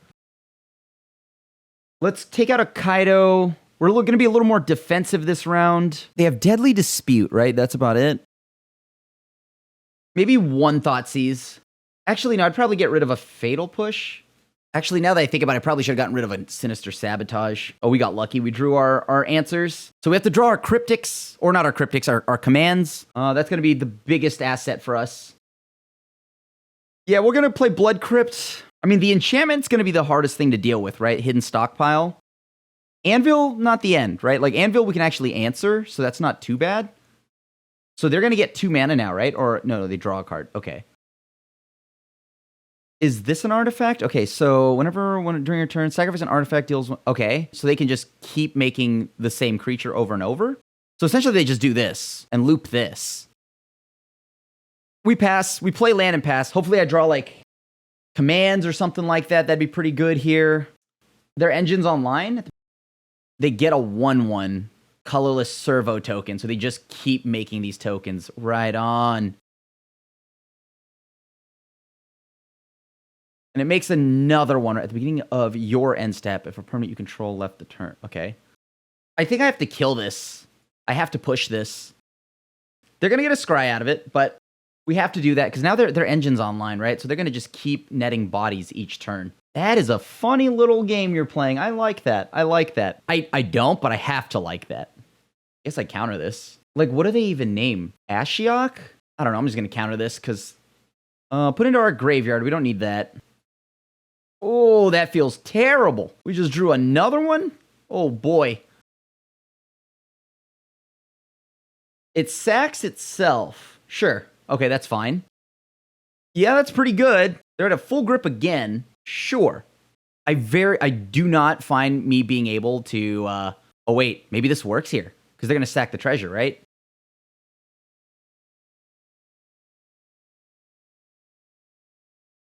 Let's take out a Kaito. We're going to be a little more defensive this round. They have Deadly Dispute, right? That's about it. Maybe 1 Thoughtseize. Actually, no, I'd probably get rid of a Fatal Push. Actually, now that I think about it, I probably should have gotten rid of a Sinister Sabotage. Oh, we got lucky. We drew our answers. So we have to draw our Cryptics, or not our Cryptics, our commands. That's going to be the biggest asset for us. Yeah, we're going to play Blood Crypt. I mean, the enchantment's going to be the hardest thing to deal with, right? Hidden Stockpile. Anvil, not the end, right? Like, Anvil we can actually answer, so that's not too bad. So they're going to get 2 mana now, right? Or, no, they draw a card. Okay. Is this an artifact? Okay, so during your turn, sacrifice an artifact deals... Okay, so they can just keep making the same creature over and over? So essentially they just do this and loop this. We pass. We play land and pass. Hopefully I draw, like, commands or something like that. That'd be pretty good here. Their engine's online. They get a 1/1 colorless servo token, so they just keep making these tokens. Right on. And it makes another one at the beginning of your end step if a permanent you control left the turn. Okay. I think I have to kill this. I have to push this. They're going to get a scry out of it, but we have to do that because now their engine's online, right? So they're going to just keep netting bodies each turn. That is a funny little game you're playing. I like that. I like that. I don't, but I have to like that. I guess I counter this. Like, what do they even name? Ashiok? I don't know. I'm just going to counter this because... put into our graveyard. We don't need that. Oh, that feels terrible. We just drew another one? Oh, boy. It sacks itself. Sure. Okay, that's fine. Yeah, that's pretty good. They're at a full grip again. Sure. I do not find me being able to... oh, wait. Maybe this works here. Because they're going to sack the treasure, right?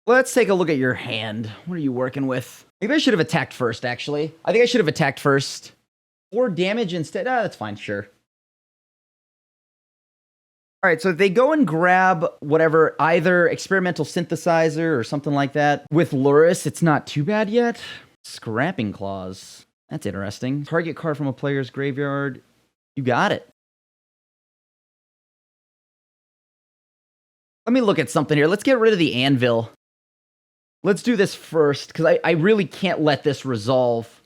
Let's take a look at your hand. What are you working with? Maybe I should have attacked first, actually. I think I should have attacked first. 4 damage instead. Ah, that's fine, sure. All right, so if they go and grab whatever, either experimental synthesizer or something like that. With Luris, it's not too bad yet. Scrapping Claws. That's interesting. Target card from a player's graveyard. You got it. Let me look at something here. Let's get rid of the Anvil. Let's do this first, because I really can't let this resolve.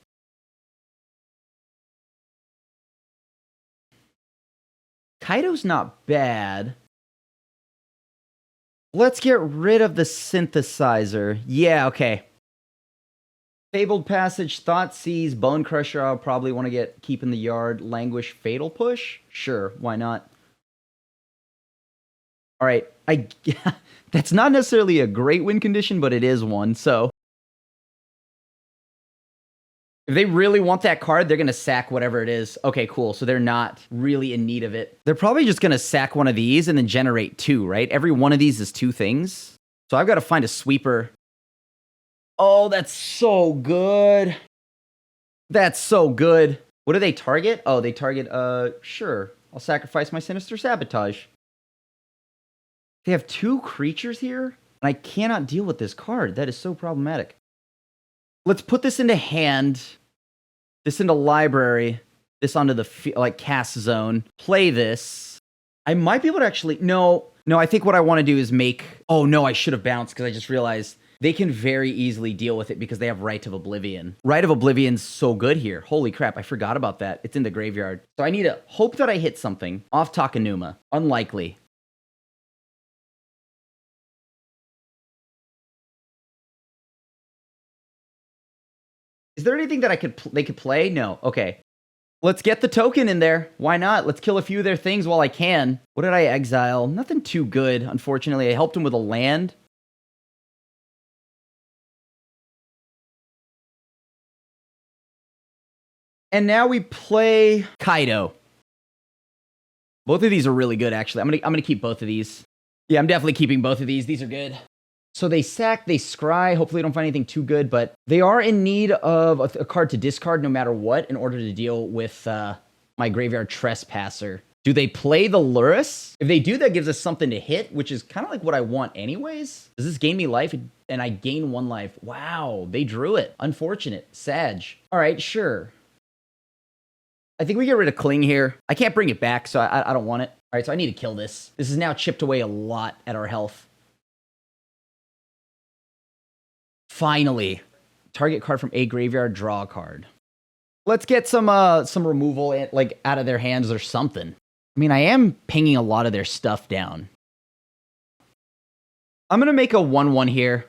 Kaito's not bad. Let's get rid of the synthesizer. Yeah, okay. Fabled Passage, Thoughtseize, Bone Crusher, I'll probably want to keep in the yard. Languish, Fatal Push? Sure, why not? All right, that's not necessarily a great win condition, but it is one, so If they really want that card, they're going to sack whatever it is. Okay, cool. So they're not really in need of it. They're probably just going to sack one of these and then generate 2, right? Every one of these is 2 things. So I've got to find a sweeper. Oh, that's so good. That's so good. What do they target? Oh, they target, sure. I'll sacrifice my Sinister Sabotage. They have 2 creatures here, and I cannot deal with this card. That is so problematic. Let's put this into hand, this into library, this onto the cast zone. Play this. I might be able to actually... No, I think what I want to do is make... Oh, no, I should have bounced because I just realized they can very easily deal with it because they have Rite of Oblivion. Rite of Oblivion's so good here. Holy crap, I forgot about that. It's in the graveyard. So I need to hope that I hit something off Takenuma. Unlikely. Is there anything that they could play? No. Okay. Let's get the token in there. Why not? Let's kill a few of their things while I can. What did I exile? Nothing too good, unfortunately. I helped him with a land. And now we play Kaito. Both of these are really good, actually. I'm gonna keep both of these. Yeah, I'm definitely keeping both of these. These are good. So they sack, they scry. Hopefully, they don't find anything too good, but they are in need of a card to discard no matter what in order to deal with my Graveyard Trespasser. Do they play the Lurrus? If they do, that gives us something to hit, which is kind of like what I want anyways. Does this gain me life? And I gain 1 life. Wow, they drew it. Unfortunate. Sag. All right, sure. I think we get rid of Cling here. I can't bring it back, so I don't want it. All right, so I need to kill this. This has now chipped away a lot at our health. Finally, target card from a graveyard, draw a card. Let's get some removal out of their hands or something. I mean, I am pinging a lot of their stuff down. I'm gonna make a 1/1 here.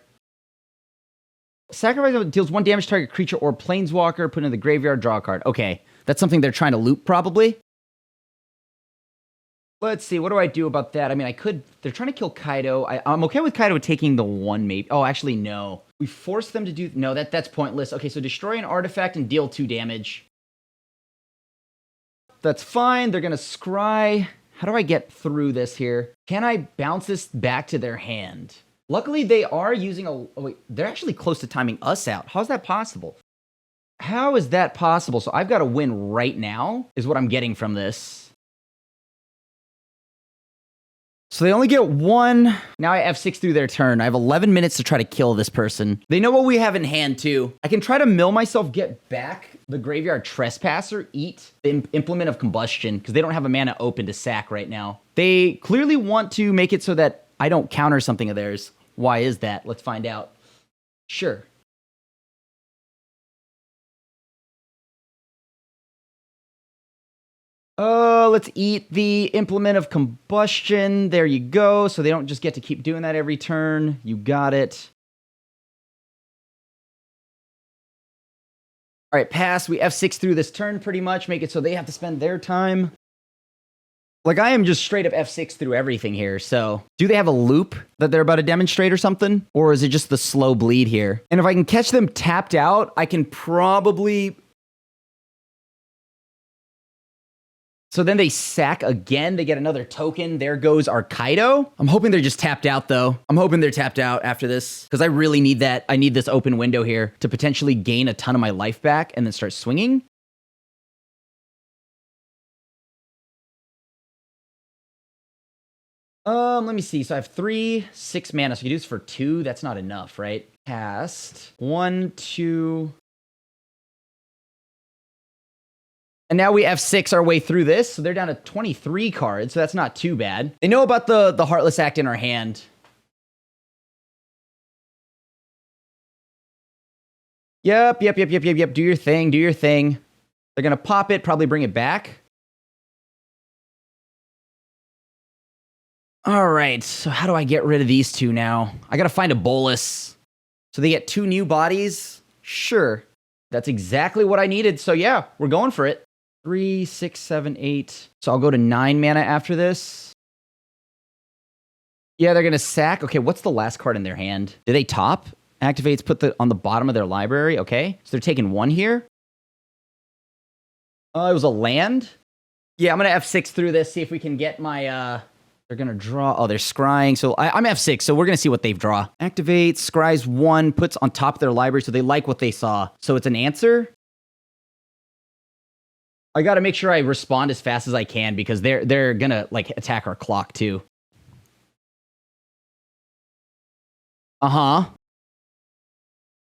Sacrifice deals 1 damage to target creature or planeswalker. Put in the graveyard, draw a card. Okay, that's something they're trying to loop probably. Let's see, what do I do about that? I mean, they're trying to kill Kaito. I'm okay with Kaito taking the 1 maybe. Oh, actually, no. We force them to do, no, that's pointless. Okay, so destroy an artifact and deal 2 damage. That's fine, they're gonna scry. How do I get through this here? Can I bounce this back to their hand? Luckily, they are using they're actually close to timing us out. How's that possible? How is that possible? So I've got to win right now, is what I'm getting from this. So they only get 1. Now I F6 through their turn. I have 11 minutes to try to kill this person. They know what we have in hand, too. I can try to mill myself, get back the Graveyard Trespasser, eat the Implement of Combustion, because they don't have a mana open to sack right now. They clearly want to make it so that I don't counter something of theirs. Why is that? Let's find out. Sure. Let's eat the Implement of Combustion. There you go. So they don't just get to keep doing that every turn. You got it. All right, pass. We F6 through this turn pretty much. Make it so they have to spend their time. Like, I am just straight up F6 through everything here. So do they have a loop that they're about to demonstrate or something? Or is it just the slow bleed here? And if I can catch them tapped out, I can probably... So then they sack again. They get another token. There goes our Kaito. I'm hoping they're just tapped out, though. I'm hoping they're tapped out after this, because I really need that. I need this open window here to potentially gain a ton of my life back and then start swinging. Let me see. So I have 3, 6 mana. So I can do this for 2. That's not enough, right? Cast 1, 2... And now we F6 our way through this, so they're down to 23 cards, so that's not too bad. They know about the Heartless Act in our hand. Yep. Do your thing, do your thing. They're gonna pop it, probably bring it back. All right, so how do I get rid of these 2 now? I gotta find a bolus. So they get 2 new bodies? Sure. That's exactly what I needed, so yeah, we're going for it. 3, 6, 7, 8. So I'll go to 9 mana after this. Yeah, they're going to sack. Okay, what's the last card in their hand? Did they top? Activates, on the bottom of their library. Okay, so they're taking 1 here. It was a land? Yeah, I'm going to F6 through this, see if we can get my... They're going to draw... Oh, they're scrying. So I'm F6, so we're going to see what they draw. Activate, scries 1, puts on top of their library, so they like what they saw. So it's an answer? I got to make sure I respond as fast as I can, because they're going to, like, attack our clock, too. Uh-huh.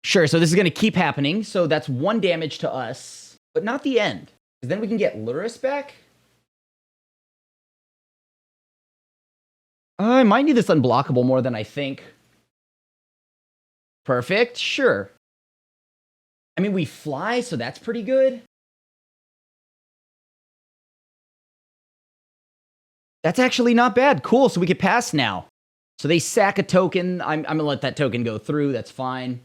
Sure, so this is going to keep happening. So that's 1 damage to us, but not the end. Because then we can get Luris back. I might need this unblockable more than I think. Perfect, sure. I mean, we fly, so that's pretty good. That's actually not bad. Cool, so we can pass now. So they sack a token. I'm going to let that token go through. That's fine.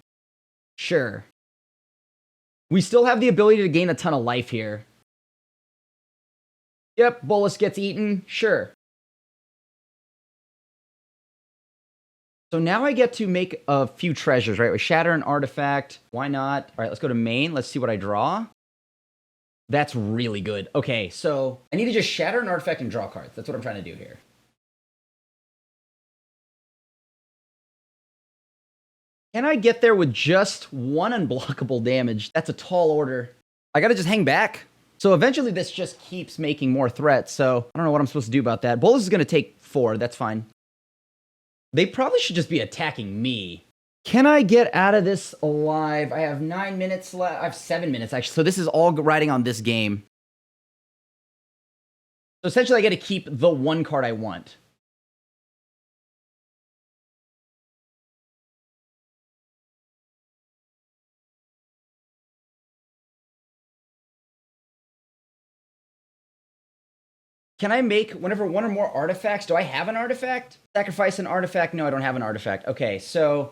Sure. We still have the ability to gain a ton of life here. Yep, Bolus gets eaten. Sure. So now I get to make a few treasures, right? We shatter an artifact. Why not? All right, let's go to main. Let's see what I draw. That's really good. Okay, so I need to just shatter an artifact and draw cards. That's what I'm trying to do here. Can I get there with just 1 unblockable damage? That's a tall order. I gotta just hang back. So eventually this just keeps making more threats, so I don't know what I'm supposed to do about that. Bolus is gonna take 4, that's fine. They probably should just be attacking me. Can I get out of this alive? I have 9 minutes left. I have 7 minutes, actually. So this is all riding on this game. So essentially, I get to keep the 1 card I want. Can I make, whenever 1 or more artifacts, do I have an artifact? Sacrifice an artifact? No, I don't have an artifact. Okay, so...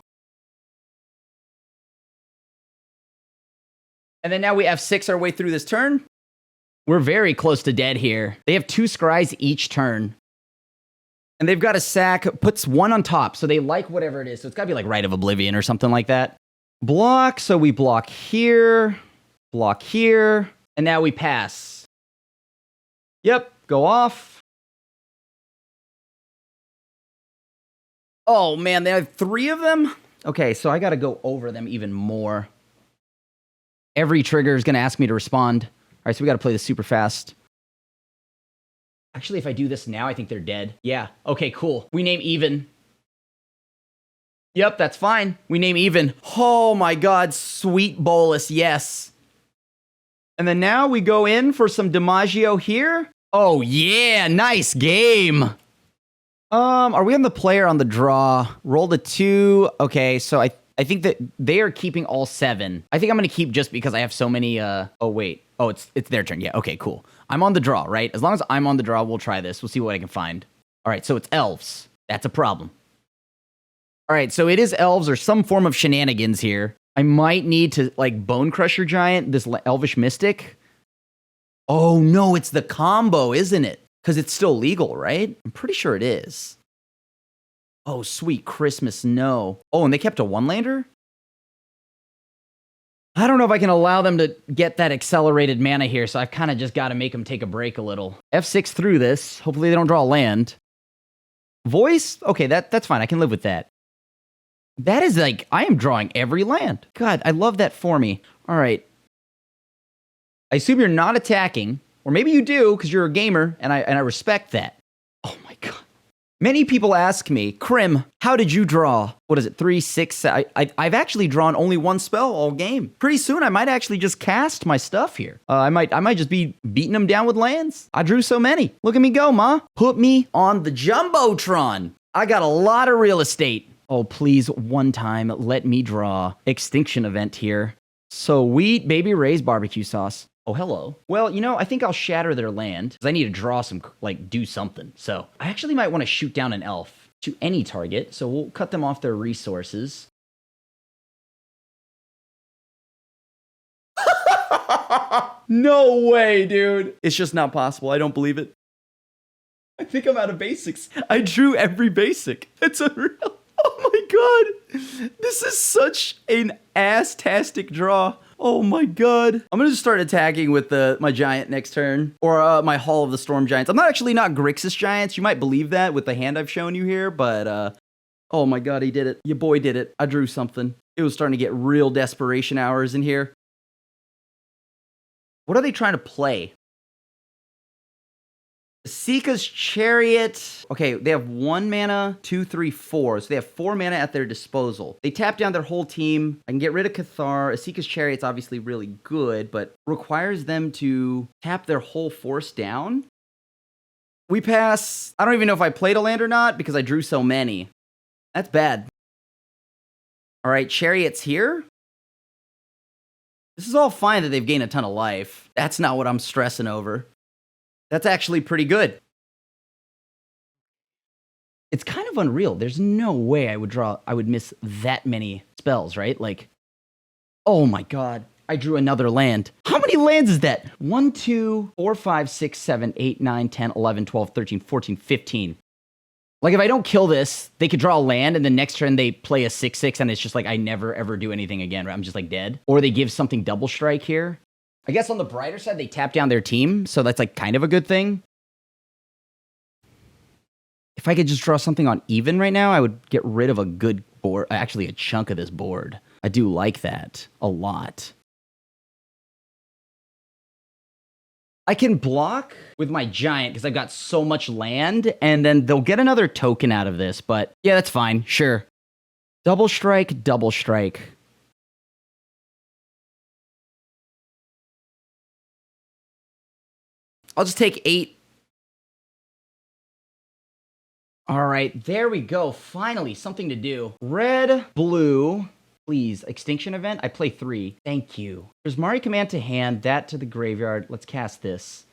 And then now we F6 our way through this turn. We're very close to dead here. They have 2 scries each turn. And they've got a sack, puts 1 on top, so they like whatever it is. So it's gotta be like Rite of Oblivion or something like that. Block, so we block here, and now we pass. Yep. Go off. Oh, man, they have 3 of them? Okay, so I got to go over them even more. Every trigger is going to ask me to respond. All right, so we got to play this super fast. Actually, if I do this now, I think they're dead. Yeah, okay, cool. We name even. Yep, that's fine. We name even. Oh, my God, sweet Bolus, yes. And then now we go in for some DiMaggio here. Oh, yeah, nice game. Are we on the player on the draw? Rolled a 2. Okay, so I think that they are keeping all 7. I think I'm going to keep just because I have so many, oh, wait. Oh, it's their turn. Yeah, okay, cool. I'm on the draw, right? As long as I'm on the draw, we'll try this. We'll see what I can find. All right, so it's elves. That's a problem. All right, so it is elves or some form of shenanigans here. I might need to, like, Bone Crusher Giant, this Elvish Mystic. Oh, no, it's the combo, isn't it? Because it's still legal, right? I'm pretty sure it is. Oh, sweet Christmas, no. Oh, and they kept a 1-lander? I don't know if I can allow them to get that accelerated mana here, so I've kind of just got to make them take a break a little. F6 through this. Hopefully they don't draw a land. Voice? Okay, that's fine. I can live with that. That is like, I am drawing every land. God, I love that for me. All right. I assume you're not attacking, or maybe you do because you're a gamer, and I respect that. Oh my God. Many people ask me, Krim, how did you draw? What is it, 3, 6? I've actually drawn only 1 spell all game. Pretty soon, I might actually just cast my stuff here. I might just be beating them down with lands. I drew so many. Look at me go, ma. Put me on the Jumbotron. I got a lot of real estate. Oh, please, one time, let me draw. Extinction event here. Sweet baby Ray's barbecue sauce. Oh, hello. Well, you know, I think I'll shatter their land because I need to draw some, like, do something. So I actually might want to shoot down an elf to any target. So we'll cut them off their resources. No way, dude. It's just not possible. I don't believe it. I think I'm out of basics. I drew every basic. It's unreal. Oh my God. This is such an ass-tastic draw. Oh my god. I'm gonna just start attacking with my giant next turn. Or my Hall of the Storm Giants. I'm not Grixis Giants. You might believe that with the hand I've shown you here, but oh my god, he did it. Your boy did it. I drew something. It was starting to get real desperation hours in here. What are they trying to play? Sika's Chariot. Okay, they have 1 mana, 2, 3, 4. So they have 4 mana at their disposal. They tap down their whole team. I can get rid of Cathar. Asika's Chariot's obviously really good, but requires them to tap their whole force down. We pass. I don't even know if I played a land or not because I drew so many. That's bad. All right, Chariot's here. This is all fine that they've gained a ton of life. That's not what I'm stressing over. That's actually pretty good. It's kind of unreal. There's no way I would miss that many spells, right? Like, oh my god. I drew another land. How many lands is that? 1, 2, 4, 5, 6, 7, 8, 9, 10, 11, 12, 13, 14, 15. Like, if I don't kill this, they could draw a land, and the next turn they play a 6/6, and it's just like I never, ever do anything again, right? I'm just, like, dead. Or they give something double strike here. I guess on the brighter side, they tap down their team, so that's, like, kind of a good thing. If I could just draw something on even right now, I would get rid of a good board. Actually, a chunk of this board. I do like that a lot. I can block with my giant because I've got so much land, and then they'll get another token out of this, but yeah, that's fine. Sure. Double strike, double strike. I'll just take 8. All right, there we go. Finally, something to do. Red, blue, please. Extinction event. I play 3. Thank you. There's Mari command to hand, that to the graveyard. Let's cast this.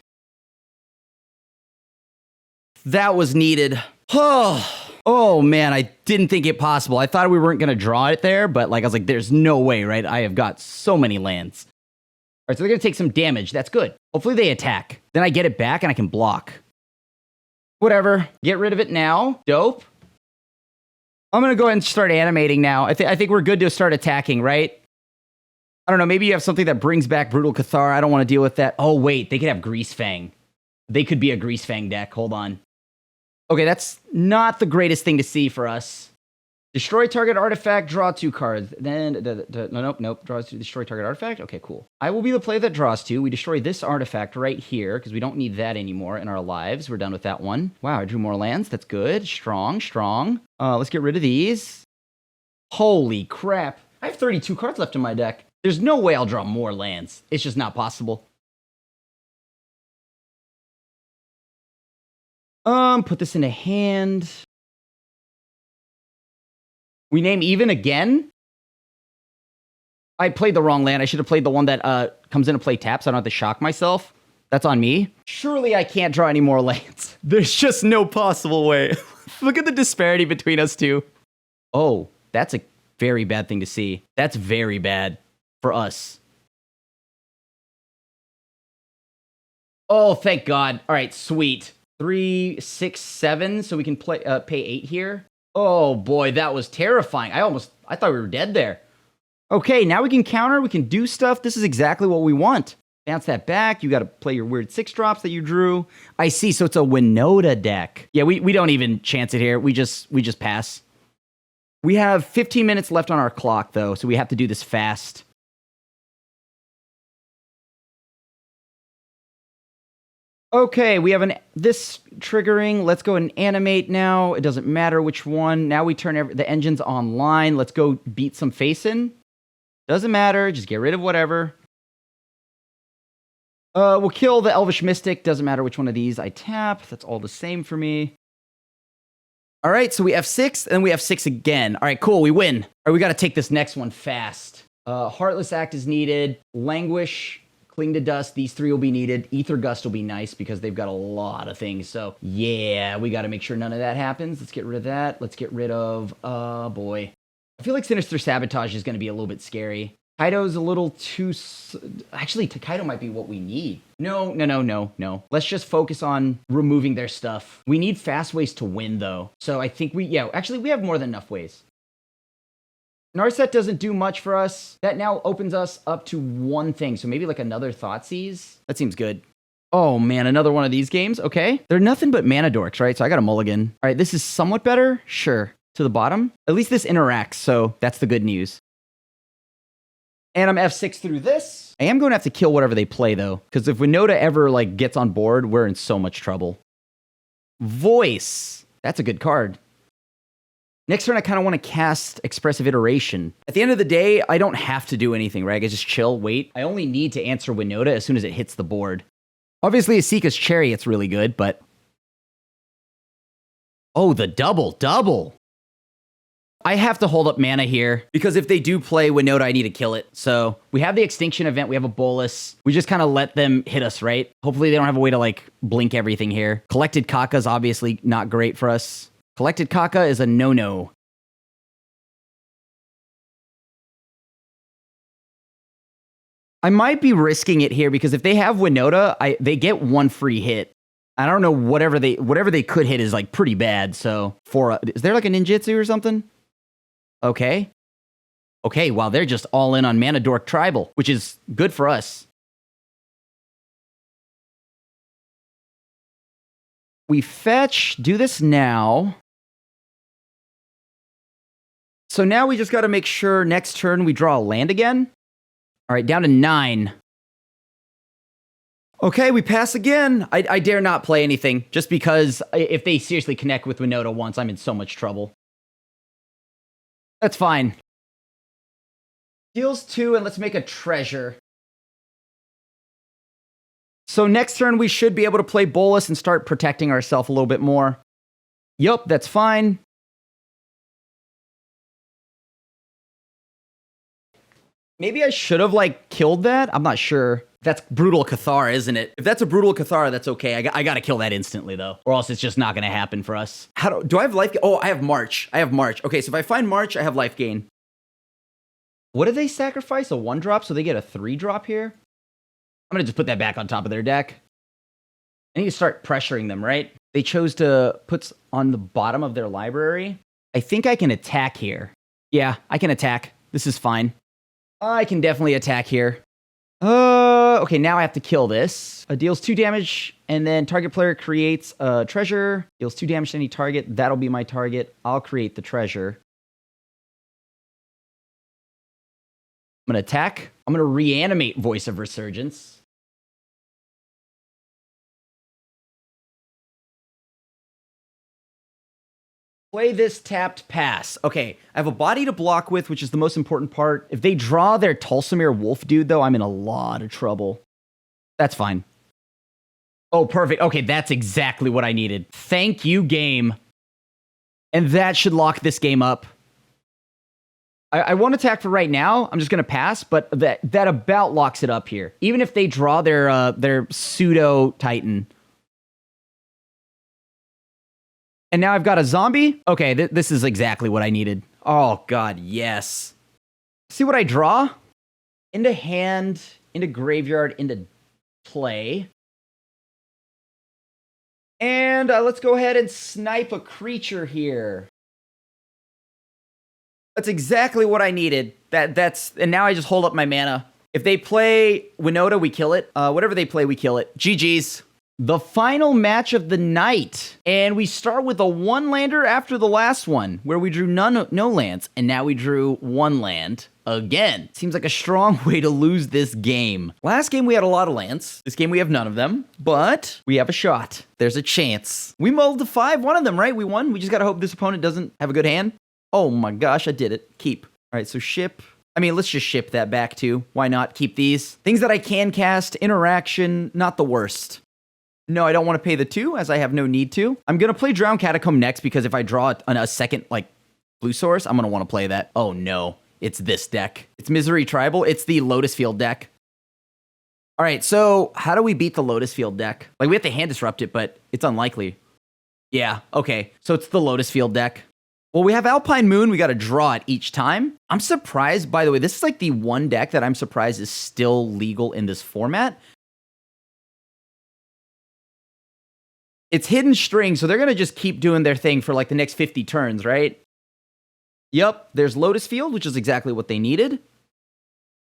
That was needed. Oh man, I didn't think it possible. I thought we weren't going to draw it there, but like I was like, there's no way, right? I have got so many lands. All right, so they're going to take some damage. That's good. Hopefully they attack. Then I get it back and I can block. Whatever. Get rid of it now. Dope. I'm going to go ahead and start animating now. I think we're good to start attacking, right? I don't know. Maybe you have something that brings back Brutal Cathar. I don't want to deal with that. Oh, wait. They could have Grease Fang. They could be a Grease Fang deck. Hold on. Okay, that's not the greatest thing to see for us. Destroy target artifact, draw 2 cards. Then, nope. Draws to destroy target artifact. Okay, cool. I will be the player that draws 2. We destroy this artifact right here because we don't need that anymore in our lives. We're done with that one. Wow, I drew more lands. That's good. Strong. Let's get rid of these. Holy crap. I have 32 cards left in my deck. There's no way I'll draw more lands. It's just not possible. Put this in a hand. We name even again? I played the wrong land. I should have played the one that comes into play taps. So I don't have to shock myself. That's on me. Surely I can't draw any more lands. There's just no possible way. Look at the disparity between us two. Oh, that's a very bad thing to see. That's very bad for us. Oh, thank God. All right, sweet. 3, 6, 7. So we can pay 8 here. Oh boy, that was terrifying. I thought we were dead there. Okay, now we can counter, we can do stuff. This is exactly what we want. Bounce that back. You got to play your weird 6 drops that you drew. I see, so it's a Winota deck. Yeah, we don't even chance it here. We just pass. We have 15 minutes left on our clock, though, so we have to do this fast. Okay, we have this triggering. Let's go and animate now. It doesn't matter which one. Now we turn the engines online. Let's go beat some face in. Doesn't matter. Just get rid of whatever. We'll kill the Elvish Mystic. Doesn't matter which one of these I tap. That's all the same for me. All right, so we have 6, and we have 6 again. All right, cool. We win. All right, we got to take this next one fast. Heartless Act is needed. Languish. Cling to Dust, these 3 will be needed. Ether Gust will be nice because they've got a lot of things. So, yeah, we got to make sure none of that happens. Let's get rid of that. Let's get rid of, boy. I feel like Sinister Sabotage is going to be a little bit scary. Kaito's a little too... Actually, Kaito might be what we need. No. Let's just focus on removing their stuff. We need fast ways to win, though. So I think we have more than enough ways. Narset doesn't do much for us. That now opens us up to one thing. So maybe like another Thoughtseize. That seems good. Oh man, another one of these games. Okay. They're nothing but mana dorks, right? So I got a mulligan. All right, this is somewhat better. Sure. To the bottom. At least this interacts, so that's the good news. And I'm F6 through this. I am going to have to kill whatever they play, though. Because if Winota ever like gets on board, we're in so much trouble. Voice. That's a good card. Next turn, I kind of want to cast Expressive Iteration. At the end of the day, I don't have to do anything, right? I can just chill, wait. I only need to answer Winota as soon as it hits the board. Obviously, Asika's Chariot's really good, but... Oh, the double. I have to hold up mana here, because if they do play Winota, I need to kill it. So we have the Extinction event, we have a Bolus. We just kind of let them hit us, right? Hopefully they don't have a way to, like, blink everything here. Collected Kaka's obviously not great for us. Collected Kaka is a no-no. I might be risking it here because if they have Winota, they get one free hit. I don't know, whatever they could hit is like pretty bad. So is there like a ninjutsu or something? Okay. Okay, wow, they're just all in on Mana Dork Tribal, which is good for us. We fetch, do this now. So now we just got to make sure next turn we draw a land again. All right, down to 9. Okay, we pass again. I dare not play anything, just because if they seriously connect with Winota once, I'm in so much trouble. That's fine. Deals 2, and let's make a treasure. So next turn, we should be able to play Bolus and start protecting ourselves a little bit more. Yup, that's fine. Maybe I should have, like, killed that. I'm not sure. That's Brutal Cathar, isn't it? If that's a Brutal Cathar, that's okay. I gotta kill that instantly, though. Or else it's just not gonna happen for us. Do I have life gain? Oh, I have March. Okay, so if I find March, I have life gain. What did they sacrifice? A 1-drop, so they get a 3-drop here? I'm gonna just put that back on top of their deck. I need to start pressuring them, right? They chose to put on the bottom of their library. I think I can attack here. Yeah, I can attack. This is fine. I can definitely attack here. Okay, now I have to kill this. Deals 2 damage, and then target player creates a treasure. Deals 2 damage to any target. That'll be my target. I'll create the treasure. I'm going to attack. I'm going to reanimate Voice of Resurgence. Play this tapped pass. Okay, I have a body to block with, which is the most important part. If they draw their Tulsimir Wolf dude, though, I'm in a lot of trouble. That's fine. Oh, perfect. Okay, that's exactly what I needed. Thank you, game. And that should lock this game up. I won't attack for right now. I'm just going to pass, but that about locks it up here. Even if they draw their pseudo-Titan. And now I've got a zombie? Okay, this is exactly what I needed. Oh, God, yes. See what I draw? Into hand, into graveyard, into play. And let's go ahead and snipe a creature here. That's exactly what I needed. And now I just hold up my mana. If they play Winota, we kill it. Whatever they play, we kill it. GG's. The final match of the night. And we start with a 1-lander after the last one, where we drew no lands. And now we drew 1 land again. Seems like a strong way to lose this game. Last game, we had a lot of lands. This game, we have none of them. But we have a shot. There's a chance. We mulled to 5, one of them, right? We won. We just got to hope this opponent doesn't have a good hand. Oh my gosh, I did it. Keep. All right, so ship. I mean, let's just ship that back too. Why not? Keep these. Things that I can cast. Interaction, not the worst. No, I don't want to pay the 2, as I have no need to. I'm going to play Drowned Catacomb next, because if I draw a second, like, blue source, I'm going to want to play that. Oh, no. It's this deck. It's Misery Tribal. It's the Lotus Field deck. All right, so how do we beat the Lotus Field deck? Like, we have to hand disrupt it, but it's unlikely. Yeah, okay. So it's the Lotus Field deck. Well, we have Alpine Moon. We got to draw it each time. I'm surprised, by the way, this is like the one deck that I'm surprised is still legal in this format. It's Hidden String, so they're going to just keep doing their thing for like the next 50 turns, right? Yep, there's Lotus Field, which is exactly what they needed.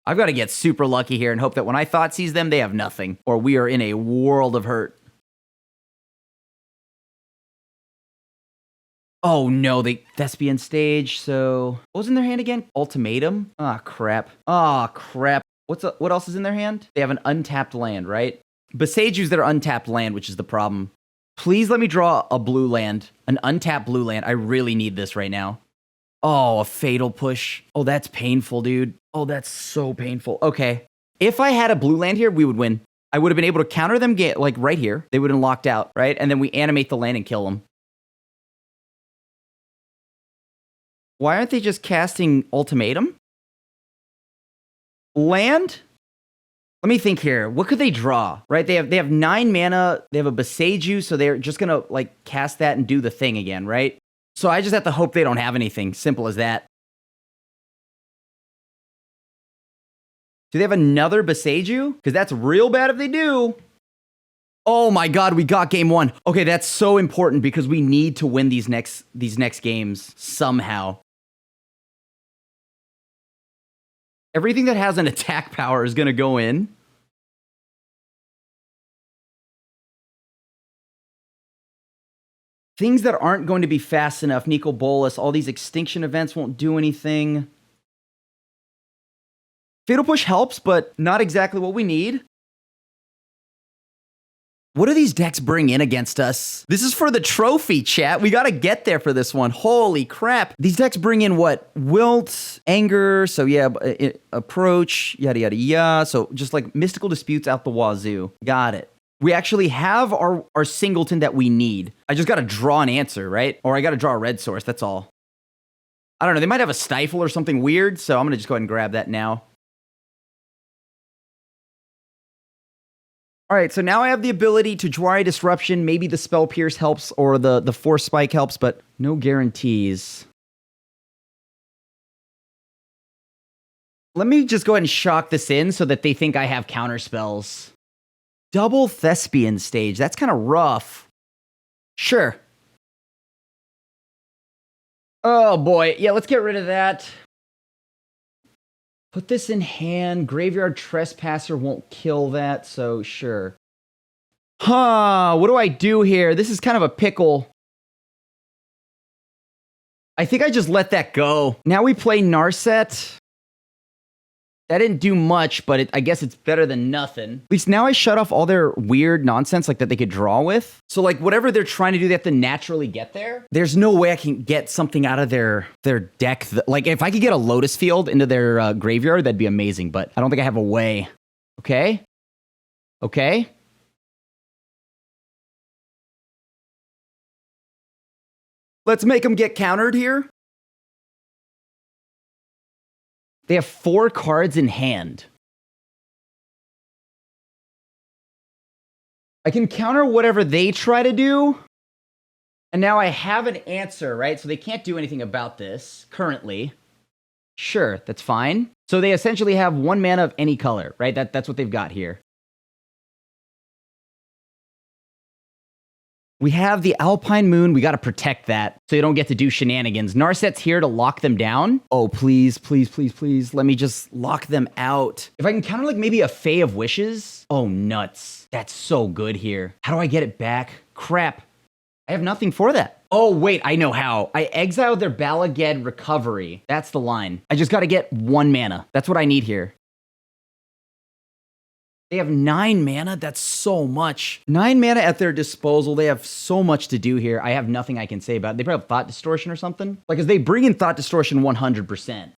I've got to get super lucky here and hope that when I Thoughtseize them, they have nothing, or we are in a world of hurt. Oh no, they Thespian Stage, so... What was in their hand again? Ultimatum? Ah, crap. Ah, crap. What else is in their hand? They have an untapped land, right? Besaju's their untapped land, which is the problem. Please let me draw a blue land. An untapped blue land. I really need this right now. Oh, a Fatal Push. Oh, that's painful, dude. Oh, that's so painful. Okay. If I had a blue land here, we would win. I would have been able to counter them, like right here. They would have locked out, right? And then we animate the land and kill them. Why aren't they just casting Ultimatum? Land? Let me think here. What could they draw? Right? They have 9 mana. They have a Besaju, so they're just gonna like cast that and do the thing again, right? So I just have to hope they don't have anything. Simple as that. Do they have another Besaju? Because that's real bad if they do. Oh my god, we got game 1. Okay, that's so important because we need to win these next games somehow. Everything that has an attack power is going to go in. Things that aren't going to be fast enough. Nico Bolas, all these extinction events won't do anything. Fatal Push helps, but not exactly what we need. What do these decks bring in against us? This is for the trophy, chat. We got to get there for this one. Holy crap. These decks bring in what? Wilt, Anger, so yeah, Approach, yada, yada, yada. So just like Mystical Disputes out the wazoo. Got it. We actually have our singleton that we need. I just got to draw an answer, right? Or I got to draw a red source, that's all. I don't know. They might have a Stifle or something weird, so I'm going to just go ahead and grab that now. All right, so now I have the ability to Jwari Disruption. Maybe the Spell Pierce helps or the Force Spike helps, but no guarantees. Let me just go ahead and shock this in so that they think I have counter spells. Double Thespian Stage. That's kind of rough. Sure. Oh boy. Yeah, let's get rid of that. Put this in hand. Graveyard Trespasser won't kill that, so sure. Huh, what do I do here? This is kind of a pickle. I think I just let that go. Now we play Narset. That didn't do much, but I guess it's better than nothing. At least now I shut off all their weird nonsense like that they could draw with. So like whatever they're trying to do, they have to naturally get there. There's no way I can get something out of their deck. Like if I could get a Lotus Field into their graveyard, that'd be amazing. But I don't think I have a way. Okay? Okay? Let's make them get countered here. They have 4 cards in hand. I can counter whatever they try to do. And now I have an answer, right? So they can't do anything about this currently. Sure, that's fine. So they essentially have 1 mana of any color, right? That's what they've got here. We have the Alpine Moon. We got to protect that so you don't get to do shenanigans. Narset's here to lock them down. Oh, please, please, please, please. Let me just lock them out. If I can counter like maybe a Fae of Wishes. Oh, nuts. That's so good here. How do I get it back? Crap. I have nothing for that. Oh, wait, I know how. I exiled their Balaged Recovery. That's the line. I just got to get 1 mana. That's what I need here. They have 9 mana? That's so much. 9 mana at their disposal. They have so much to do here. I have nothing I can say about it. They probably have Thought Distortion or something. Like, as they bring in Thought Distortion 100%.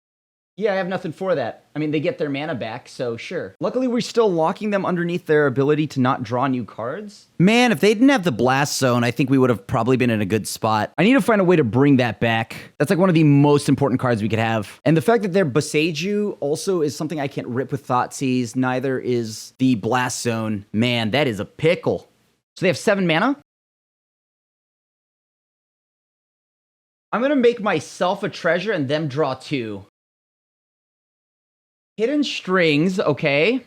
Yeah, I have nothing for that. I mean, they get their mana back, so sure. Luckily, we're still locking them underneath their ability to not draw new cards. Man, if they didn't have the Blast Zone, I think we would have probably been in a good spot. I need to find a way to bring that back. That's like one of the most important cards we could have. And the fact that their Besaju also is something I can't rip with Thoughtseize. Neither is the Blast Zone. Man, that is a pickle. So they have 7 mana? I'm gonna make myself a treasure and them draw 2. Hidden Strings, okay.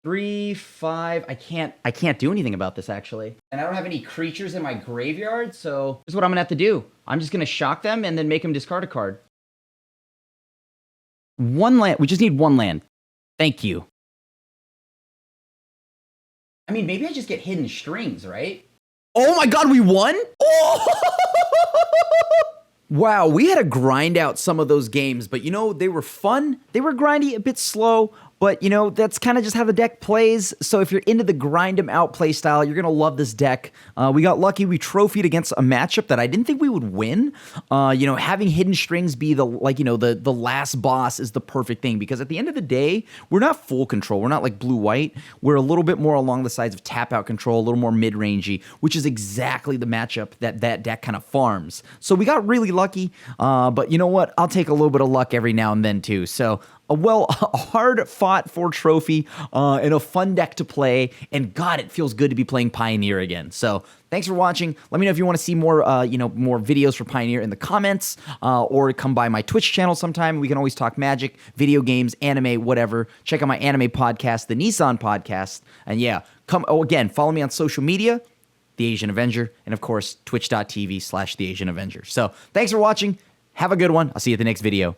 3, 5. I can't do anything about this, actually. And I don't have any creatures in my graveyard, so this is what I'm gonna have to do. I'm just gonna shock them and then make them discard a card. One land. We just need one land. Thank you. I mean, maybe I just get hidden strings, right? Oh my god, we won? Oh! Wow, we had to grind out some of those games, but you know, they were fun. They were grindy, a bit slow, but you know, that's kind of just how the deck plays. So if you're into the grind 'em out play style, you're gonna love this deck. We got lucky. We trophied against a matchup that I didn't think we would win. You know, having hidden strings be the the last boss is the perfect thing, because at the end of the day, we're not full control. We're not like blue-white. We're a little bit more along the sides of tap-out control, a little more mid-rangey, which is exactly the matchup that deck kind of farms. So we got really lucky, but you know what? I'll take a little bit of luck every now and then too. So a hard fought for trophy and a fun deck to play. And God, it feels good to be playing Pioneer again. So thanks for watching. Let me know if you want to see more, more videos for Pioneer in the comments, or come by my Twitch channel sometime. We can always talk Magic, video games, anime, whatever. Check out my anime podcast, the Nissan podcast. And yeah, again, follow me on social media, The Asian Avenger, and of course, twitch.tv/TheAsianAvenger. So thanks for watching. Have a good one. I'll see you at the next video.